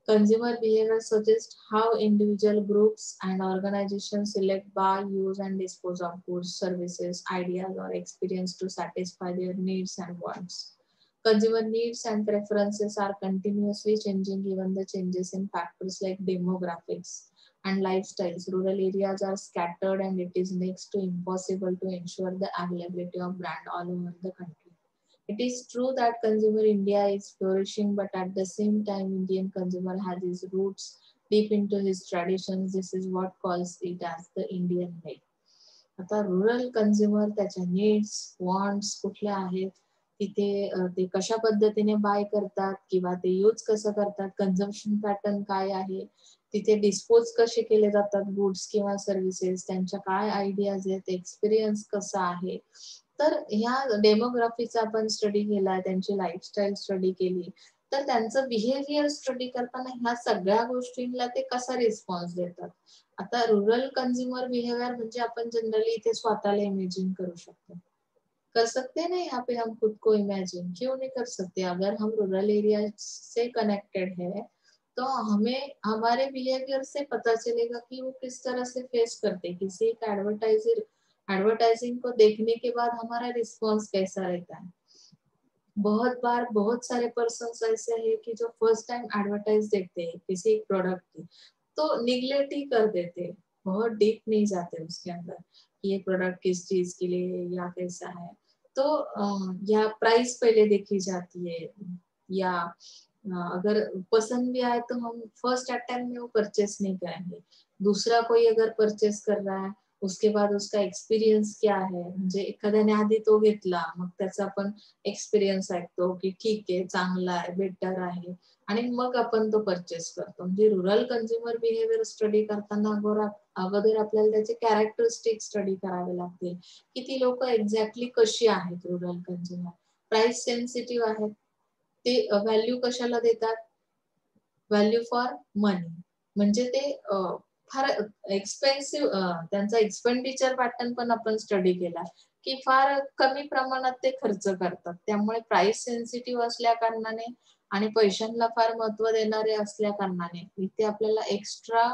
consumer behavior suggests how individual groups and organizations select, buy, use and dispose of goods, services, ideas or experience to satisfy their needs and wants. Consumer needs and preferences are continuously changing given the changes in factors like demographics and lifestyles. Rural areas are scattered and it is next to impossible to ensure the availability of brand all over the country. It is true that consumer India is flourishing, but at the same time, Indian consumer has his roots deep into his traditions. This is what calls it as the Indian way. आता rural consumer त्याच्या needs, wants कुठल्या आहेत, तिथे ते कशा पद्धतीने bye करतात किंवा ते यूज कसं करतात, कन्झम्पशन पॅटर्न काय आहे, तिथे डिस्पोज कसे केले जातात गुड्स किंवा सर्व्हिसेस, त्यांच्या काय आयडियाज आहेत, एक्सपिरियन्स कसा आहे. तर ह्या डेमोग्राफीचा आपण स्टडी केला, त्यांची लाईफस्टाईल स्टडी केली, तर त्यांचं बिहेवियर स्टडी करताना ह्या सगळ्या गोष्टींना ते कसा रिस्पॉन्स देतात. आता रुरल कन्झ्युमर बिहेवियर म्हणजे आपण जनरली इथे स्वतःला इमेजिन करू शकतो. कर सकते हैं ना यहाँ पे हम खुद को इमेजिन, क्यों नहीं कर सकते? अगर हम रूरल एरिया से कनेक्टेड है तो हमें हमारे बिहेवियर से पता चलेगा कि वो किस तरह से फेस करते हैं। किसी एक एडवर्टाइजिंग को देखने के बाद हमारा रिस्पॉन्स कैसा रहता है। बहुत बार बहुत सारे पर्सन ऐसे हैं कि जो फर्स्ट टाइम एडवर्टाइज देखते हैं किसी एक प्रोडक्ट की तो निग्लेक्ट ही कर देते हैं, बहुत डीप नहीं जाते उसके अंदर कि ये प्रोडक्ट किस चीज के लिए है या कैसा है। तो या प्राइस पहले देखी जाती है, या अगर पसंद भी आए तो हम फर्स्ट अटेम्प्ट में वो परचेस नहीं करेंगे। दूसरा कोई अगर परचेस कर रहा है उसके बाद उसका एक्सपिरियन्स क्या है, म्हणजे एखाद्याने आधी तो घेतला मग त्याचा आपण एक्सपिरियन्स ऐकतो की ठीक आहे, चांगला आहे, बेटर आहे, आणि मग आपण तो परचेस करतो। म्हणजे रूरल कंझ्युमर बिहेवियर स्टडी करताना अगोदर आपल्याला त्याचे कॅरेक्टरिस्टिक स्टडी करावे लागतील की ती लोक एक्झॅक्टली कशी आहेत। रूरल कंझ्युमर प्राइस सेन्सिटिव्ह आहेत, ते व्हॅल्यू कशाला देतात? व्हॅल्यू फॉर मनी, म्हणजे ते फार एक्सपेन्सिव्ह, त्यांचा एक्सपेंडिचर पॅटर्न पण आपण स्टडी केला की फार कमी प्रमाणात ते खर्च करतात। त्यामुळे प्राइस सेन्सिटिव्ह असल्या कारणाने आणि पैशांना फार महत्व देणारे असल्या कारणाने इथे आपल्याला extra,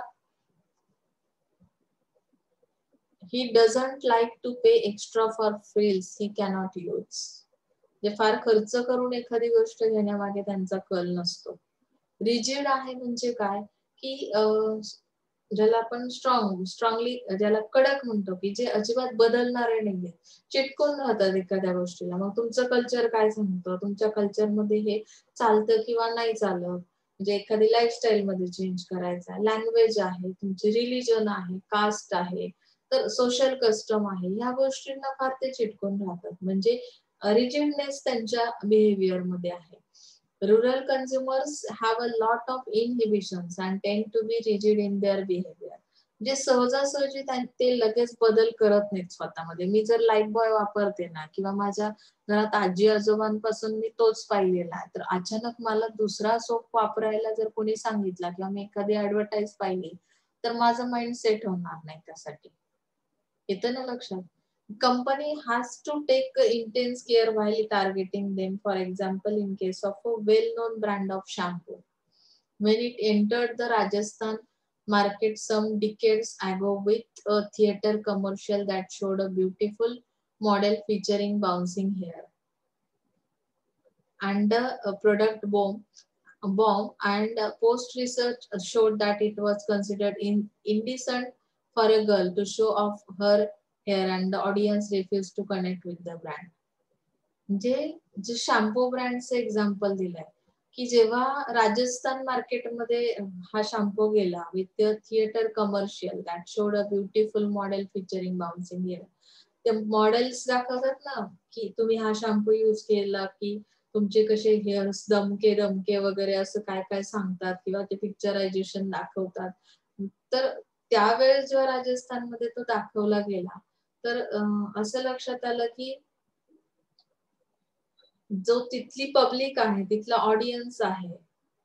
he doesn't like to pay extra for frills he cannot use, जे फार खर्च करून एखादी गोष्ट घेण्यामागे त्यांचा कल नसतो। रिजिड आहे म्हणजे काय की ज्याला आपण स्ट्रॉंगली ज्याला कडक म्हणतो की जे अजिबात बदलणारे नाहीये, चिटकून राहतात एखाद्या गोष्टीला। मग तुमचं कल्चर काय सांगतं, तुमच्या कल्चरमध्ये हे चालतं किंवा नाही चालत, म्हणजे एखादी लाईफस्टाईल मध्ये चेंज करायचा, लँग्वेज आहे, तुमची रिलिजन आहे, कास्ट आहे, तर सोशल कस्टम आहे, ह्या गोष्टींना फार ते चिटकून राहतात, म्हणजे रिजिडनेस त्यांच्या बिहेवियर मध्ये आहे। Rural consumers have a lot of inhibitions and tend to be rigid in their behavior. जे सहजासहजी ते लगेच बदल करत नाहीत स्वतःमध्ये। मी जर लाईफ बॉय वापरते ना किंवा माझ्या घरात आजी आजोबांपासून मी तोच पाहिलेला आहे, तर अचानक मला दुसरा सोप वापरायला जर कोणी सांगितला किंवा मी एखादी ऍडव्हर्टाईज पाहिली तर माझं माइंड सेट होणार नाही त्यासाठी। येतं ना लक्षात? Company has to take intense care while targeting them. For example, in case of a well-known brand of shampoo, when it entered the Rajasthan market some decades ago with a theater commercial that showed a beautiful model featuring bouncing hair and a product bomb, and post research showed that it was considered indecent for a girl to show off her hair, and the audience refused to connect with the brand. म्हणजे जे shampoo ब्रँडचं example दिलंय की जेव्हा राजस्थान मार्केटमध्ये हा shampoo गेला with theatre commercial that showed a beautiful model featuring bouncing hair, ते models दाखवतात ना की तुम्ही हा शॅम्पू यूज केला की तुमचे कसे हेअर्स दमके दमके वगैरे असं काय काय सांगतात किंवा ते पिक्चरायझेशन दाखवतात। तर त्यावेळेस जेव्हा राजस्थानमध्ये तो दाखवला गेला तर असं लक्षात आलं की जो तिथली पब्लिक आहे, तिथला ऑडियन्स आहे,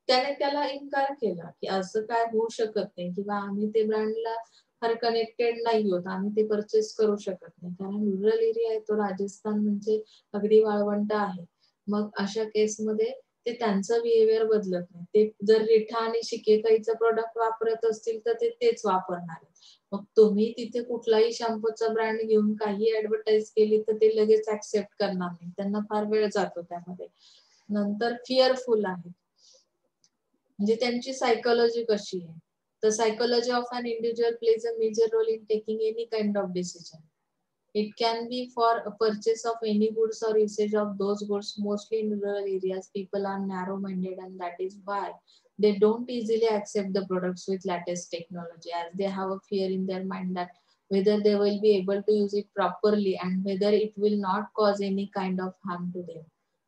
त्याने त्याला इन्कार केला की असं काय होऊ शकत नाही किंवा आम्ही ते ब्रँडला फार कनेक्टेड नाही होत, आम्ही ते परचेस करू शकत नाही, कारण रुरल एरिया आहे तो राजस्थान म्हणजे अगदी वाळवंट आहे। मग अशा केसमध्ये ते त्यांचं बिहेवियर बदलत नाही। ते जर रिठा आणि शिकेकाईचं प्रोडक्ट वापरत असतील तर ते तेच वापरणार आहे। मग तुम्ही तिथे कुठलाही शॅम्पूचा ब्रँड घेऊन काही ऍडव्हर्टाइज केली तर ते लगेच ऍक्सेप्ट करणार नाही, त्यांना फार वेळ जातो त्यामध्ये। नंतर फिअरफुल आहे, म्हणजे त्यांची सायकोलॉजी कशी आहे, the psychology of an individual plays a major role in taking any kind of decision. It can be for a purchase of any goods or usage of those goods. Mostly in rural areas, people are narrow-minded, and that is why they don't easily accept the products with latest technology, as they have a fear in their mind that whether they will be able to use it properly and whether it will not cause any kind of harm to them.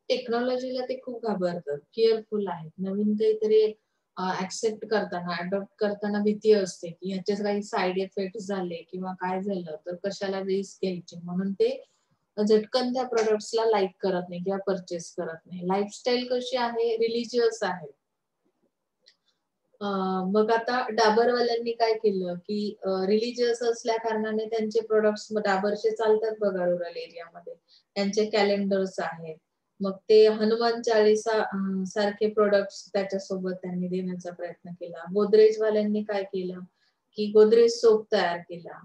टेक्नॉलॉजीला ते खूप घाबरतात, fearful आहेत, नवीन काहीतरी accept करताना adopt करताना भीती असते की ह्याचे काही साईड इफेक्ट झाले किंवा काय झालं तर कशाला रिस्क घ्यायची, म्हणून ते झटकन त्या प्रोडक्ट्सला लाईक करत नाही किंवा परचेस करत नाही। लाईफस्टाईल कशी आहे, रिलिजियस आहे, मग आता डाबरवाल्यांनी काय केलं की रिलिजियस असल्या कारणाने त्यांचे प्रोडक्ट्स डाबरचे चालतात बघा रुरल एरियामध्ये, त्यांचे कॅलेंडर्स आहेत. मग ते हनुमान चालीसा सारखे प्रोडक्ट्स त्याच्यासोबत त्यांनी देण्याचा प्रयत्न केला. गोदरेजवाल्यांनी काय केलं की गोदरेज सोप तयार केला.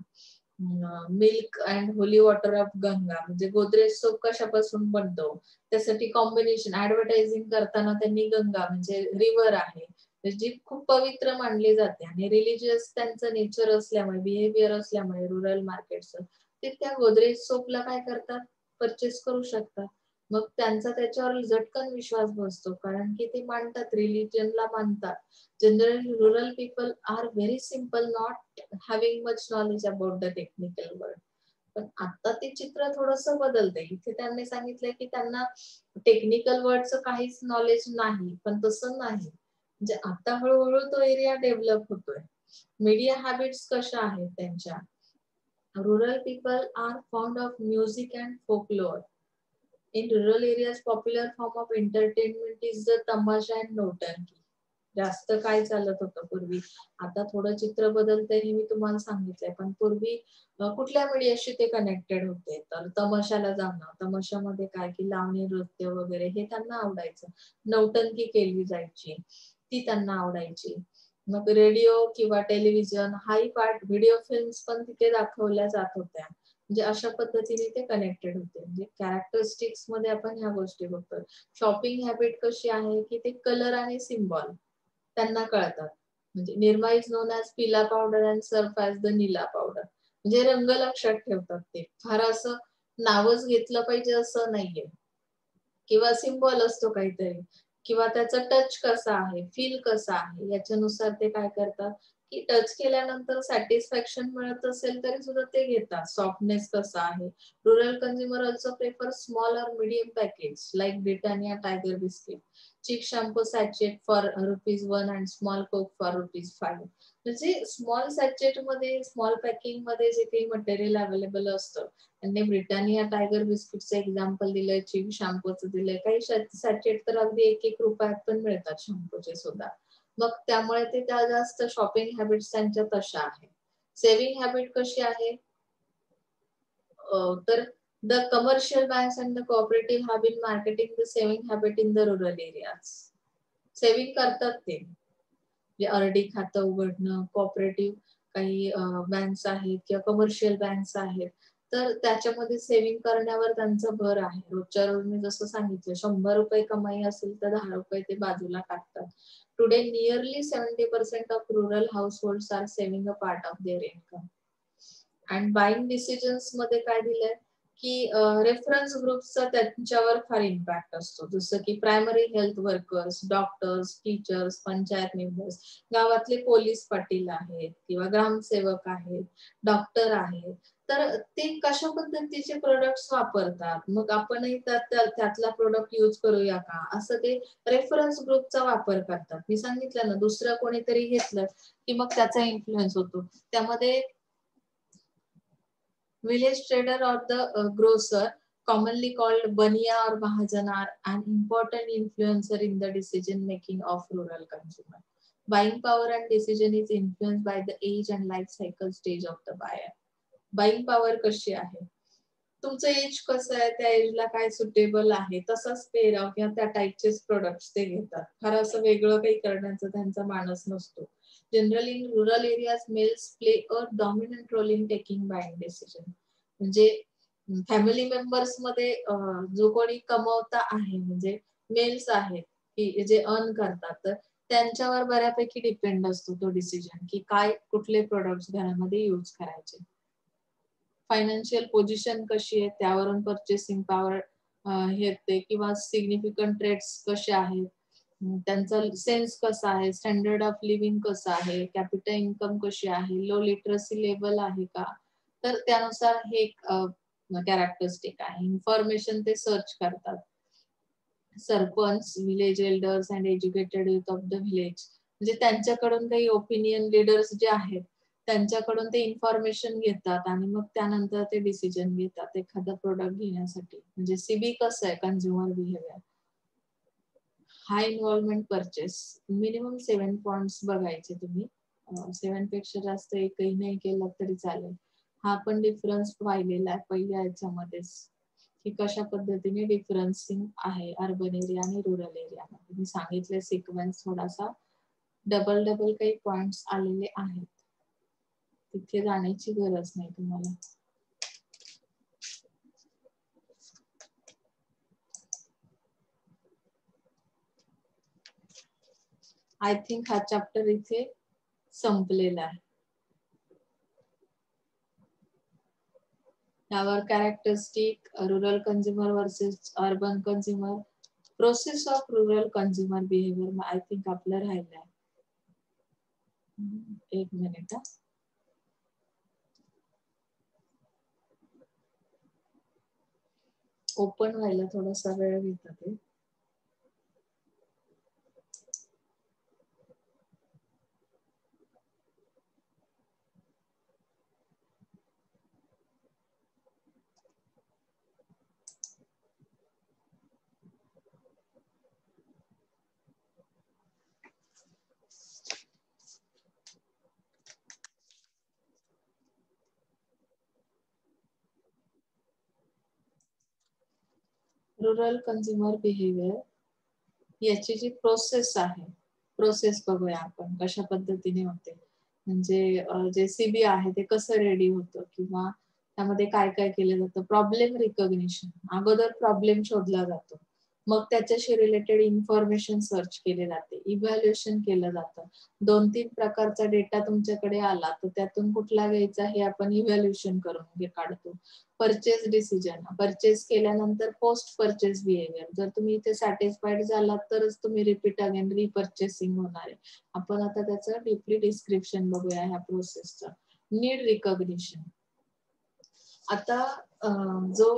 Milk and Holy water of Ganga, म्हणजे गोदरेज सोप कशापासून बनतो त्यासाठी कॉम्बिनेशन ऍडव्हर्टायझिंग करताना त्यांनी गंगा म्हणजे रिव्हर आहे जी खूप पवित्र मानली जाते आणि रिलिजियस त्यांचं नेचर असल्यामुळे, बिहेवियर असल्यामुळे रुरल मार्केटचं, ते त्या गोदरेज सोपला काय करतात, परचेस करू शकतात. मग त्यांचा त्याच्यावर झटकन विश्वास बसतो कारण की ते मानतात, रिलिजनला मानतात. Generally rural people are very simple, not having much knowledge about the technical word. पण आता ते चित्र थोडंसं बदलतंय. इथे त्यांनी सांगितलंय की त्यांना टेक्निकल वर्डचं काहीच नॉलेज नाही, पण तसं नाही. म्हणजे आता हळूहळू तो एरिया डेव्हलप होतोय. मीडिया हॅबिट्स कशा आहेत त्यांच्या? Rural people are fond of music and folklore. In rural areas popular form of entertainment is the tamasha and nautanki. जास्त काय चालत होतं पूर्वी, आता थोडं चित्र बदलतंय हे मी तुम्हाला सांगितलंय, पण पूर्वी कुठल्या मीडियाशी ते कनेक्टेड होते, तर तमाशाला जाणं, तमाशामध्ये काय की लावणी नृत्य वगैरे हे त्यांना आवडायचं. नौटंकी केली जायची ती त्यांना आवडायची. मग रेडिओ किंवा टेलिव्हिजन हाही पार्ट, व्हिडिओ फिल्म्स पण तिथे दाखवल्या जात होत्या. म्हणजे अशा पद्धतीने ते कनेक्टेड होते. म्हणजे कॅरेक्टरिस्टिक्स मध्ये आपण ह्या गोष्टी बघतो. शॉपिंग हॅबिट कशी आहे की ते कलर आणि सिम्बॉल त्यांना कळतात. म्हणजे निरमा इज नोन ॲज पिला powder and Surf as the Neela powder. म्हणजे रंग लक्षात ठेवतात ते. फार असं नावच घेतलं पाहिजे असं नाहीये. किंवा सिम्बॉल असतो काहीतरी किंवा त्याचा टच कसा आहे, फील कसा आहे याच्यानुसार ते काय करतात की टच केल्यानंतर सॅटिस्फॅक्शन मिळत असेल तरी सुद्धा ते घेतात. सॉफ्टनेस कसा आहे. Rural consumer also prefer small और medium package like Britannia Tiger biscuit, Chik shampoo sachet for ₹1 and small Coke for ₹5. म्हणजे स्मॉल सॅचेट मध्ये, स्मॉल पॅकिंग मध्ये जे काही मटेरियल अवेलेबल असतं, त्यांनी ब्रिटानिया टायगर बिस्किटचं एक्झाम्पल दिलंय, चिक शॅम्पूचं दिलंय, काही सॅचेट तर अगदी ₹1 पण मिळतात शॅम्पूचे सुद्धा. मग त्यामुळे ते त्या जास्त शॉपिंग हॅबिट्स त्यांच्या तशा आहेत. सेव्हिंग हॅबिट कशी आहे? तर the commercial banks and the cooperative have been marketing the saving habit in the rural areas. Saving करतात ते. म्हणजे आरडी खातं उघडणं, कोऑपरेटिव्ह काही बँक्स आहेत किंवा कमर्शियल बँक्स आहेत. तर त्याच्यामध्ये सेव्हिंग करण्यावर त्यांचा भर आहे. रोजच्या रोज मी जसं सांगितलं ₹100 कमाई असेल तर ₹10 ते बाजूला टाकतात. Today nearly 70% of rural households are saving a part of their income. And buying decisions मध्ये काय दिलंय की रेफरन्स ग्रुपचा त्यांच्यावर फार इम्पॅक्ट असतो. जसं की primary health workers, doctors, teachers, panchayat members, गावातले पोलीस पाटील आहेत किंवा ग्रामसेवक आहेत, डॉक्टर आहेत. तर ते कशा पद्धतीचे प्रोडक्ट्स वापरतात, मग आपणही त्यातला प्रोडक्ट यूज करूया का, असं ते रेफरन्स ग्रुपचा वापर करतात. मी सांगितलं ना, दुसरं कोणीतरी घेतलं की मग त्याचा इन्फ्लुएन्स होतो. त्यामध्ये village trader or the grocer, commonly called Baniya or Mahajan, are an important influencer in the decision making of rural consumer. Buying power and decision is influenced by the age and life cycle stage of the buyer. Buying power कशी आहे? तुमचं age कसं आहे, त्या एजला काय suitable आहे, तसाच ते किंवा त्या टाईपचेच प्रोडक्ट्स ते घेतात. फार असं वेगळं काही करण्याचा त्यांचा मानस नसतो. Generally in rural areas males play a dominant role in taking buying decision. म्हणजे फॅमिली मेंबर्स मध्ये जो कोणी कमवता आहे, म्हणजे मेल्स आहेत की जे अर्न करतात, तर त्यांच्यावर बऱ्यापैकी डिपेंड असतो तो डिसिजन की काय कुठले प्रोडक्ट्स घरामध्ये यूज करायचे. फायनान्शियल पोझिशन कशी आहे त्यावरून पर्चेसिंग पॉवर येते किंवा सिग्निफिकंट ट्रेड्स कसे आहेत, त्यांचा सेन्स कसा आहे, स्टँडर्ड ऑफ लिव्हिंग कसं आहे, कॅपिटल इन्कम कशी आहे, लो लिटरसी लेवल आहे का, तर त्यानुसार हे कॅरेक्टरिस्टिक आहे. इन्फॉर्मेशन ते सर्च करतात. Sarpanch, village elders and educated youth of the village, म्हणजे त्यांच्याकडून काही ओपिनियन लीडर्स जे आहेत त्यांच्याकडून ते इन्फॉर्मेशन घेतात आणि मग त्यानंतर ते डिसिजन घेतात एखादा प्रोडक्ट घेण्यासाठी. म्हणजे सीबी कसं आहे, कन्झ्युमर बिहेवियर. हाय इन्व्हॉल्वमेंट परचेस, मिनिमम 7 पॉइंट्स बघायचे तुम्ही. 7 पेक्षा जास्त एकही नाही केलं तरी चालेल. हा पण डिफरन्स पाहिलेला आहे पहिल्या याच्यामध्येच, की कशा पद्धतीने डिफरन्सिंग आहे अर्बन एरिया आणि रुरल एरियामध्ये. मी सांगितले सिक्वेन्स थोडासा डबल काही पॉइंट्स आलेले आहेत, तिथे जाण्याची गरज नाही तुम्हाला. आय थिंक हा चॅप्टर इथे संपलेला आहे. त्यावर characteristic rural consumer versus urban consumer, process of rural consumer behaviour I think आपलं राहिलं आहे. एक मिनिट. ओपन व्हायला थोडासा वेळ घेतात ते. रुरल कंझ्युमर बिहेवियर याची जी प्रोसेस आहे, प्रोसेस बघूया आपण कशा पद्धतीने होते. म्हणजे जे सीबी आहे ते कसं रेडी होतं किंवा त्यामध्ये काय काय केलं जातं. प्रॉब्लेम रिकॉग्निशन, अगोदर प्रॉब्लेम शोधला जातो, मग त्याच्याशी रिलेटेड इन्फॉर्मेशन सर्च केले जाते, इव्हॅल्युएशन केलं जातं. 2-3 प्रकारचा डेटा तुमच्याकडे आला तर त्यातून कुठला घ्यायचा हे आपण इव्हॅल्युएशन करून काढतो. परचेस डिसिजन, परचेस केल्यानंतर पोस्ट परचेस बिहेवियर, जर तुम्ही इथे सॅटिस्फाईड झालात तरच तुम्ही रिपीट अगेन रिपर्चेसिंग होणार आहे. आपण आता त्याचं डीपली डिस्क्रिप्शन बघूया ह्या प्रोसेसचं. नीड रिकॉग्निशन, आता जो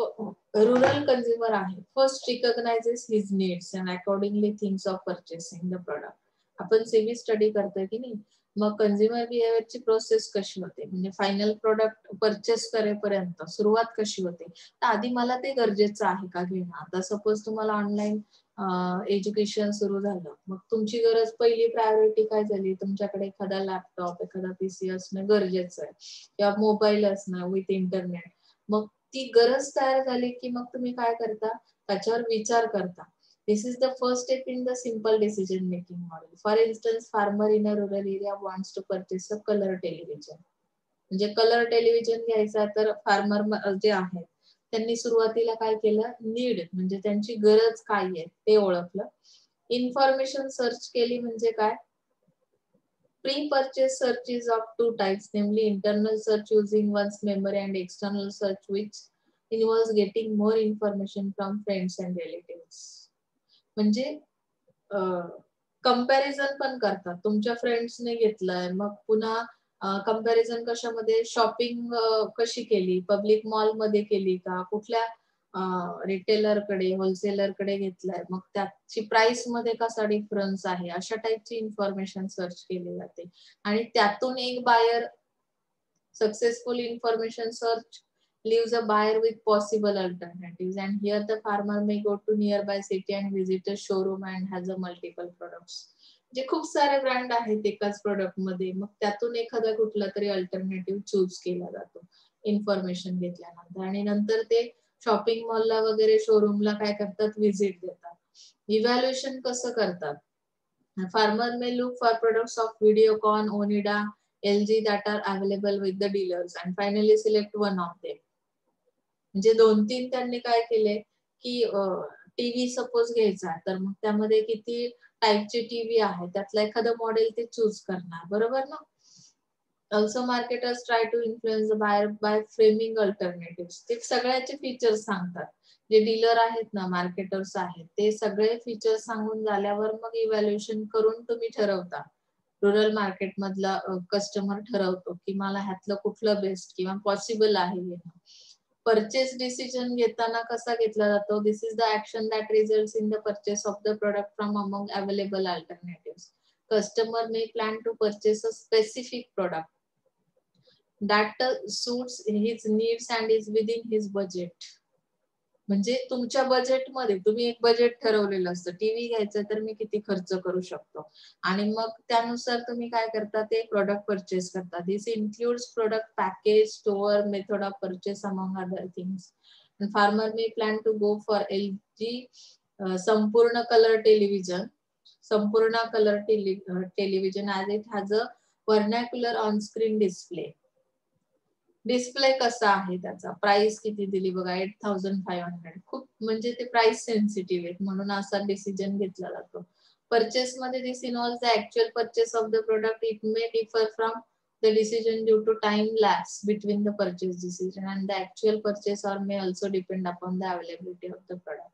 रुरल कंझ्युमर आहे first recognises his needs and accordingly thinks of purchasing the product. आपण सीबी स्टडी करतोय की नाही, मग कंझ्युमर बिहेवियरची प्रोसेस कशी होते, म्हणजे फायनल प्रोडक्ट परचेस करेपर्यंत सुरुवात कशी होते. तर आधी मला ते गरजेचं आहे का घेणं. आता सपोज तुम्हाला ऑनलाईन एज्युकेशन सुरू झालं, मग तुमची गरज पहिली प्रायोरिटी काय झाली, तुमच्याकडे एखादा लॅपटॉप एखादा पीसी असणं गरजेचं आहे किंवा मोबाईल असणं विथ इंटरनेट. मग ती गरज तयार झाली की मग तुम्ही काय करता, त्याच्यावर विचार करता. This is the first step in the simple decision making model. For instance, farmer in a rural area wants to purchase a color television. म्हणजे कलर टेलिव्हिजन घ्यायचा तर फार्मर जे आहेत त्यांनी सुरुवातीला काय केलं, नीड म्हणजे त्यांची गरज काय आहे ते ओळखलं. इन्फॉर्मेशन सर्च केली म्हणजे काय, pre-purchase search is of two types, namely internal search using one's memory and external search which involves getting more information from friends and relatives. म्हणजे कंपॅरिझन पण करतात, तुमच्या फ्रेंड्सने घेतलंय मग पुन्हा कंपॅरिझन कशामध्ये, शॉपिंग कशी केली, पब्लिक मॉल मध्ये केली का, कुठल्या रिटेलर कडे होलसेलर कडे घेतलाय, मग त्याची प्राइस मध्ये कसा डिफरन्स आहे, अशा टाइपची इन्फॉर्मेशन सर्च केली जाते. आणि त्यातून एक buyer successful information search leaves a buyer with possible alternatives, and here the farmer may go to nearby city and visit a showroom and has a multiple products. जे खूप सारे ब्रँड आहेत एकाच प्रोडक्ट मध्ये, मग त्यातून एखादा कुठला तरी अल्टरनेटिव्ह चूज केला जातो इन्फॉर्मेशन घेतल्यानंतर. आणि नंतर ते शॉपिंग मॉलला वगैरे शोरूमला काय करतात, व्हिजिट देतात. इव्हॅल्युएशन कसं करतात, farmer may look for products of Videocon, Onida, LG that are available with the dealers and finally select one of them. म्हणजे 2-3 त्यांनी काय केले की टीव्ही सपोज घ्यायचा तर मग त्यामध्ये किती टाईपचे टीव्ही आहे त्यातला एखादं मॉडेल ते चूज करणार, बरोबर ना. Also marketers try to influence the buyer by framing alternatives. ते सगळ्याचे फीचर्स सांगतात, जे डीलर आहेत ना, मार्केटर्स आहेत, ते सगळे फीचर्स सांगून झाल्यावर मग इव्हॅल्युएशन करून तुम्ही ठरवता. रुरल मार्केट मधला कस्टमर ठरवतो की मला ह्यातलं कुठलं बेस्ट किंवा पॉसिबल आहे घेणं. परचेस डिसिजन घेताना कसा घेतला जातो, this is the action that results in the purchase of the product from among available alternatives. Customer may plan to purchase a specific product that suits his needs and is within his budget. म्हणजे तुमच्या बजेटमध्ये तुम्ही एक budget ठरवलेलं असतं, TV घ्यायचा तर मी किती खर्च करू शकतो आणि मग त्यानुसार तुम्ही काय करता ते प्रॉडक्ट परचेस करता. This includes product package, store, method of purchase among other things. Farmer may plan to go for LG Sampoorna colour television, Sampoorna colour television as it has a vernacular on screen display. Display कसा आहे त्याचा, price किती दिली बघा, 8500. खूप म्हणजे ते price sensitive आहेत म्हणून असा डिसिजन घेतला जातो. परचेस मध्ये this involves the actual purchase of the product. It may differ from the decision due to time lapse between the purchase decision and the actual purchase or may also depend upon the availability of the product.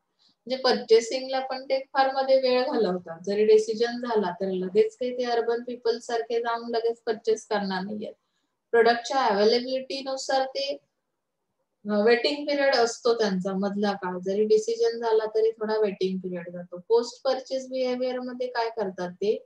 म्हणजे परचेसिंगला पण ते फार मध्ये वेळ घालवतात. जरी decision झाला तर लगेच काही ते अर्बन पीपल सारखे जाऊन लगेच परचेस करणार नाहीयेत. प्रोडक्टच्या अवेलेबिलिटीनुसार ते वेटिंग पिरियड असतो त्यांचा मधला काळ. जरी डिसिजन झाला तरी थोडा वेटिंग पिरियड जातो. पोस्ट परचेस बिहेवियर मध्ये काय करतात ते,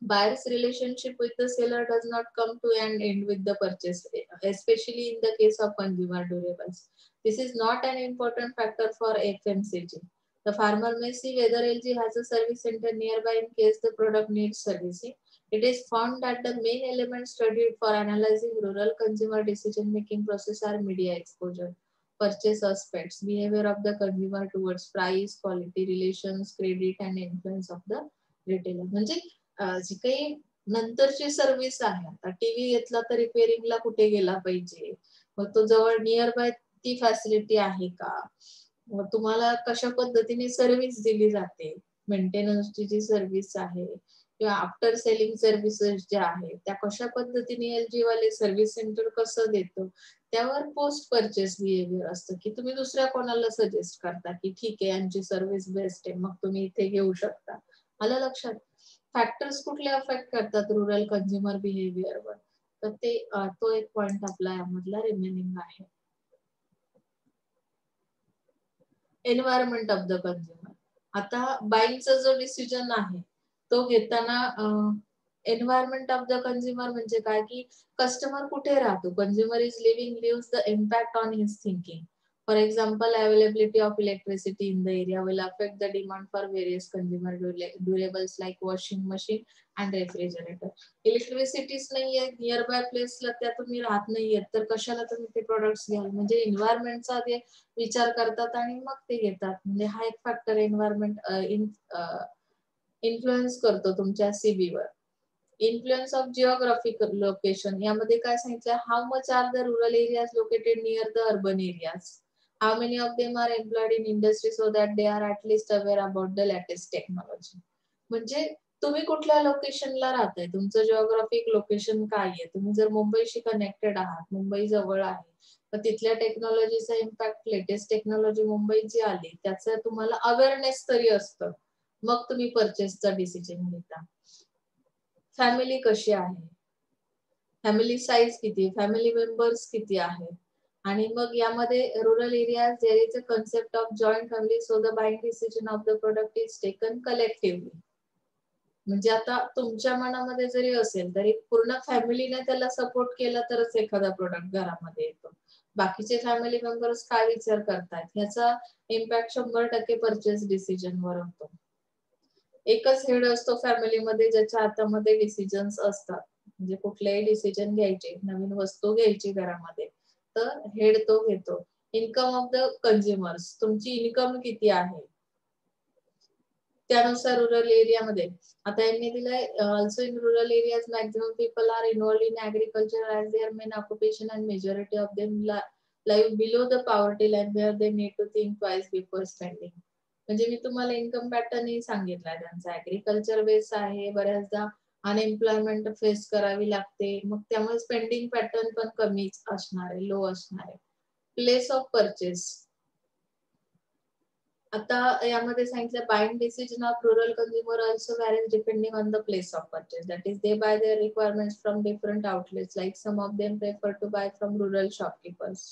buyer's relationship with the seller does not come to an end with the purchase, especially in the case of consumer durables. This is not an important factor for FMCG. The farmer may see whether LG has a service center nearby in case the product needs servicing. It is found that the main elements studied for analyzing rural consumer decision-making process are media exposure, purchase aspects, behavior of the consumer towards price, quality relations, credit, and influence of the retailer. म्हणजे जी काही नंतरची service आहे, आता TV घेतला तर रिपेअरिंगला कुठे गेला पाहिजे, मग तो जवळ नियर बाय ती फॅसिलिटी आहे का, मग तुम्हाला कशा पद्धतीने सर्व्हिस दिली जाते, मेंटेनन्सची जी सर्व्हिस आहे किंवा आफ्टर सेलिंग सर्व्हिसेस ज्या आहेत त्या कशा पद्धतीने एलजी वाले सर्व्हिस सेंटर कसं देतो, त्यावर पोस्ट परचेस बिहेवियर असतं की तुम्ही दुसऱ्या कोणाला सजेस्ट करता की ठीक आहे यांची सर्व्हिस बेस्ट आहे मग तुम्ही इथे घेऊ शकता. आलं लक्षात. फॅक्टर्स कुठले अफेक्ट करतात रुरल कंझ्युमर बिहेवियरवर, तर ते तो एक पॉइंट आपला यामधला रिमेनिंग आहे. Environment of the consumer. आता बाईंगचा जो डिसिजन आहे तो घेताना एन्व्हायरमेंट ऑफ द कंझ्युमर म्हणजे काय की कस्टमर कुठे राहतो, consumer is living lives the impact on his thinking. For example, availability of electricity in the area will affect the demand for various consumer durables like washing machine and refrigerator. इलेक्ट्रिसिटीच नाहीये near by प्लेसला, त्या तुम्ही राहत नाहीयेत तर कशाला तुम्ही ते products घ्याल. म्हणजे एन्व्हायरमेंटचा ते विचार करतात आणि मग ते घेतात. म्हणजे हा एक फॅक्टर एन्व्हायरमेंट इन्फ्लुएन्स करतो तुमच्या सीबीवर. इन्फ्लुएन्स ऑफ जिओग्राफिक लोकेशन, यामध्ये काय सांगितलं, how much are the rural areas located near the urban areas, how many of them are employed in industry so that they are at least aware about the latest technology. म्हणजे तुम्ही कुठल्या लोकेशनला राहताय, तुमचं geographic location काय आहे, तुम्ही जर मुंबईशी कनेक्टेड आहात, मुंबई जवळ आहे, तर तिथल्या टेक्नॉलॉजीचा इम्पॅक्ट, लेटेस्ट टेक्नॉलॉजी मुंबईत जी आली त्याचं तुम्हाला अवेअरनेस तरी असतं, मग तुम्ही परचेसचा डिसिजन घेता. फॅमिली कशी आहे, फॅमिली साईज किती, फॅमिली मेंबर्स किती आहेत, आणि मग यामध्ये rural areas there is a concept of joint family so the buying decision of the product is taken collectively. म्हणजे आता तुमच्या मनामध्ये जरी असेल तरी पूर्ण फॅमिलीने त्याला सपोर्ट केला तरच एखादा प्रोडक्ट घरामध्ये येतो. बाकीचे फॅमिली मेंबर्स काय विचार करतात याचा इम्पॅक्ट 100% परचेस डिसिजनवर होतो. एकच हेड असतो फॅमिलीमध्ये ज्याच्या हातामध्ये डिसिजन्स असतात, म्हणजे कुठलेही डिसिजन घ्यायचे, नवीन वस्तू घ्यायची घरामध्ये तर हेड तो घेतो. इन्कम ऑफ द कंझ्युमर्स, तुमची इन्कम किती आहे त्यानुसार रुरल एरियामध्ये. आता यांनी दिलंय also in rural areas maximum people are involved in agriculture as their main occupation and majority of them live below the poverty line where they need to think twice before spending. म्हणजे मी तुम्हाला income पॅटर्नही सांगितलाय त्यांचा, agriculture base आहे, बऱ्याचदा unemployment face करावी लागते, मग त्यामुळे स्पेंडिंग पॅटर्न पण कमीच असणार आहे, लो असणार आहे. प्लेस ऑफ परचेस, आता यामध्ये सांगितलं buying decision of rural consumer also varies depending on the place of purchase. That is they buy their requirements from different outlets like some of them prefer to buy from rural shopkeepers.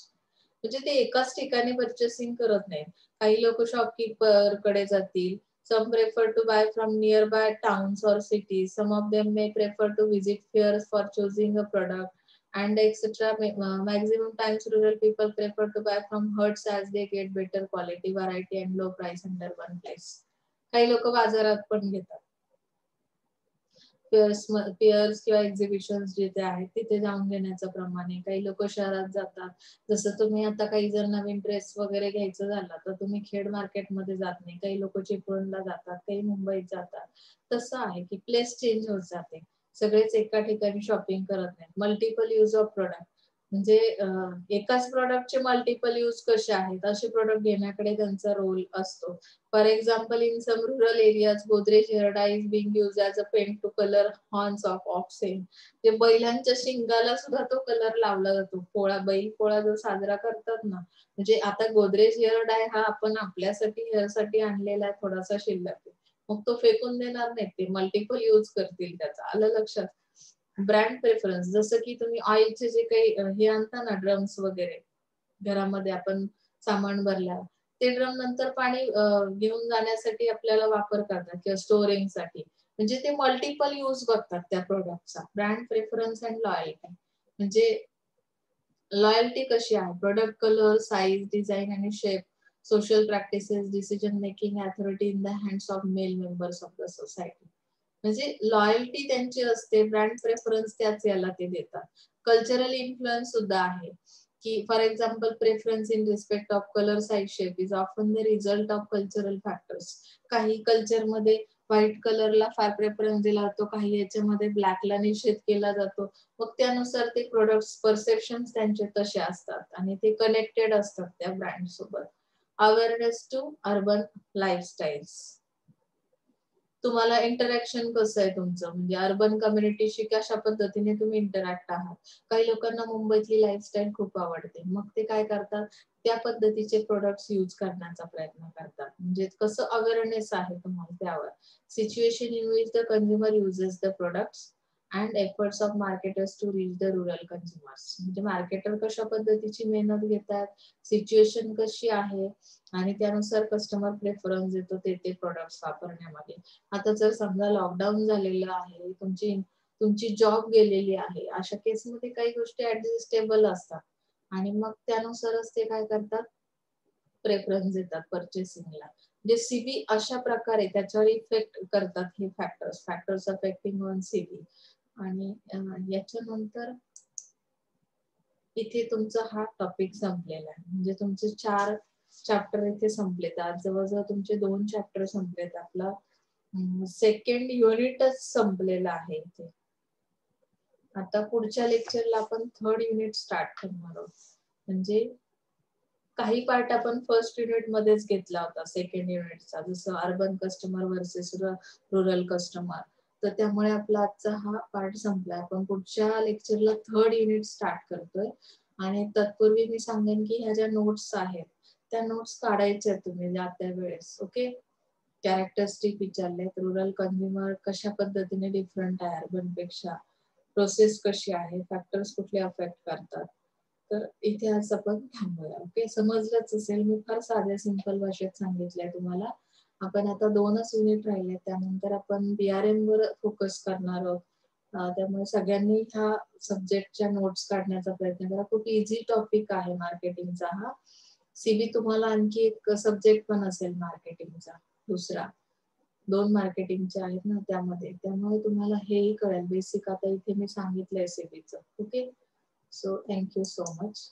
म्हणजे ते एकाच ठिकाणी purchasing करत नाहीत, काही लोक shopkeeper कडे जातील. Some prefer to buy from nearby towns और cities. Some of them may prefer to visit fairs for choosing a product. and etc. Maximum times rural people prefer to buy from herds as they get better quality, variety and low price under one place. काही लोक बाजारात पण घेतात. Pairs किंवा exhibitions जिथे आहेत तिथे जाऊन घेण्याचं प्रमाण आहे. काही लोक शहरात जातात. जसं तुम्ही आता काही जर नवीन ड्रेस वगैरे घ्यायचं झालं तर तुम्ही खेड मार्केटमध्ये जात नाही. काही लोक चिपळूणला जातात, काही मुंबईत जातात. तसं आहे की प्लेस चेंज होत जाते. सगळेच एका ठिकाणी शॉपिंग करत नाहीत. मल्टिपल यूज ऑफ प्रोडक्ट म्हणजे एकाच प्रोडक्टचे मल्टिपल यूज कसे आहेत असे प्रोडक्ट घेण्याकडे त्यांचा रोल असतो. For example, in some rural areas, Godrej hair dye is being used as a paint to color horns of oxen. जे बैलांच्या शिंगाला सुद्धा तो कलर लावला जातो. बैल पोळा जो साजरा करतात ना, म्हणजे आता गोदरेज हेअर डाय हा आपण आपल्यासाठी हेअरसाठी आणलेला आहे थोडासा शिल्लक आहे. मग तो फेकून देणार नाही, ते मल्टिपल यूज करतील त्याचा. आलं लक्षात? ब्रँड प्रेफरन्स जसं की तुम्ही ऑइलचे जे काही हे आणता ना ड्रम्स वगैरे घरामध्ये आपण सामान भरल्यावर ते ड्रम नंतर पाणी घेऊन जाण्यासाठी आपल्याला वापर करतात किंवा स्टोरिंगसाठी. म्हणजे ते मल्टिपल यूज बघतात त्या प्रोडक्टचा. ब्रँड प्रेफरन्स अँड लॉयल्टी म्हणजे लॉयल्टी कशी आहे? प्रोडक्ट कलर, साईज, डिझाईन आणि shape, social practices, decision making authority in the hands of male members of the society. म्हणजे लॉयल्टी त्यांची असते, ब्रँड प्रेफरन्स त्याच याला ते देतात. कल्चरल इन्फ्लुएन्स सुद्धा आहे की for example preference in respect of colour, size, shape is often the result of cultural factors. काही कल्चरमध्ये व्हाईट कलरला फार प्रेफरन्स दिला जातो, काही याच्यामध्ये ब्लॅकला निषेध केला जातो. मग त्यानुसार ते प्रोडक्ट्स परसेप्शन त्यांचे तसे असतात आणि ते कनेक्टेड असतात त्या ब्रँड सोबत. Awareness to urban lifestyles. तुम्हाला इंटरॅक्शन कसं आहे तुमचं, म्हणजे अर्बन कम्युनिटीशी कशा पद्धतीने तुम्ही इंटरॅक्ट आहात. काही लोकांना मुंबईतली लाईफस्टाईल खूप आवडते, मग ते काय करतात त्या पद्धतीचे प्रोडक्ट्स यूज करण्याचा प्रयत्न करतात. म्हणजे कसं अवेअरनेस आहे तुम्हाला त्यावर. Situation in which the consumer uses the products and efforts of marketers to reach the rural consumers. म्हणजे मार्केटर कशा पद्धतीची मेहनत घेतात, सिच्युएशन कशी आहे आणि त्यानुसार कस्टमर प्रेफरन्स देतो ते प्रोडक्ट्स वापरण्यामध्ये. आता जर समजा लॉकडाऊन झालेलं आहे, तुमची जॉब गेलेली आहे, अशा केसमध्ये काही गोष्टी ऍडजस्टेबल असतात आणि मग त्यानुसारच ते काय करतात प्रेफरन्स देतात परचेसिंगला. म्हणजे सीबी अशा प्रकारे त्याच्यावर इफेक्ट करतात हे फॅक्टर्स अफेक्टिंग ऑन सीबी. आणि याच्यानंतर इथे तुमचा हा टॉपिक संपलेला आहे. म्हणजे तुमचे 4 चॅप्टर इथे संपलेत. आज जवळजवळ तुमचे 2 चॅप्टर संपलेत. आपला सेकंड युनिटच संपलेला आहे इथे. आता पुढच्या लेक्चरला आपण थर्ड युनिट स्टार्ट करणार आहोत. म्हणजे काही पार्ट आपण फर्स्ट युनिट मध्येच घेतला होता सेकंड युनिटचा, जसं urban customer versus rural customer. तर त्यामुळे आपला आजचा हा पार्ट संपला. आपण पुढच्या लेक्चरला थर्ड युनिट स्टार्ट करतोय. आणि तत्पूर्वी मी सांगेन की ह्या ज्या नोट्स आहेत त्या नोट्स काढायच्या तुम्ही त्या वेळेस. ओके. कॅरेक्टरिस्टिक विचारलेत, रुरल कंझ्युमर कशा पद्धतीने डिफरंट आहे अर्बन पेक्षा, प्रोसेस कशी आहे, फॅक्टर्स कुठले अफेक्ट करतात. तर इथे आज आपण थांबूया. ओके. समजलंच असेल, मी फार साध्या सिंपल भाषेत सांगितलंय तुम्हाला. आपण आता 2च युनिट राहिले, त्यानंतर आपण बीआरएम वर फोकस करणार आहोत. त्यामुळे सगळ्यांनी ह्या सब्जेक्टच्या नोट्स काढण्याचा प्रयत्न करा. खूप इझी टॉपिक आहे मार्केटिंगचा हा. सीबी तुम्हाला आणखी एक सब्जेक्ट पण असेल मार्केटिंगचा दुसरा. 2 मार्केटिंगचे आहेत ना त्यामध्ये, त्यामुळे तुम्हाला हेही कळेल बेसिक. आता इथे मी सांगितलंय सीबीचं. Okay. So thank you so much.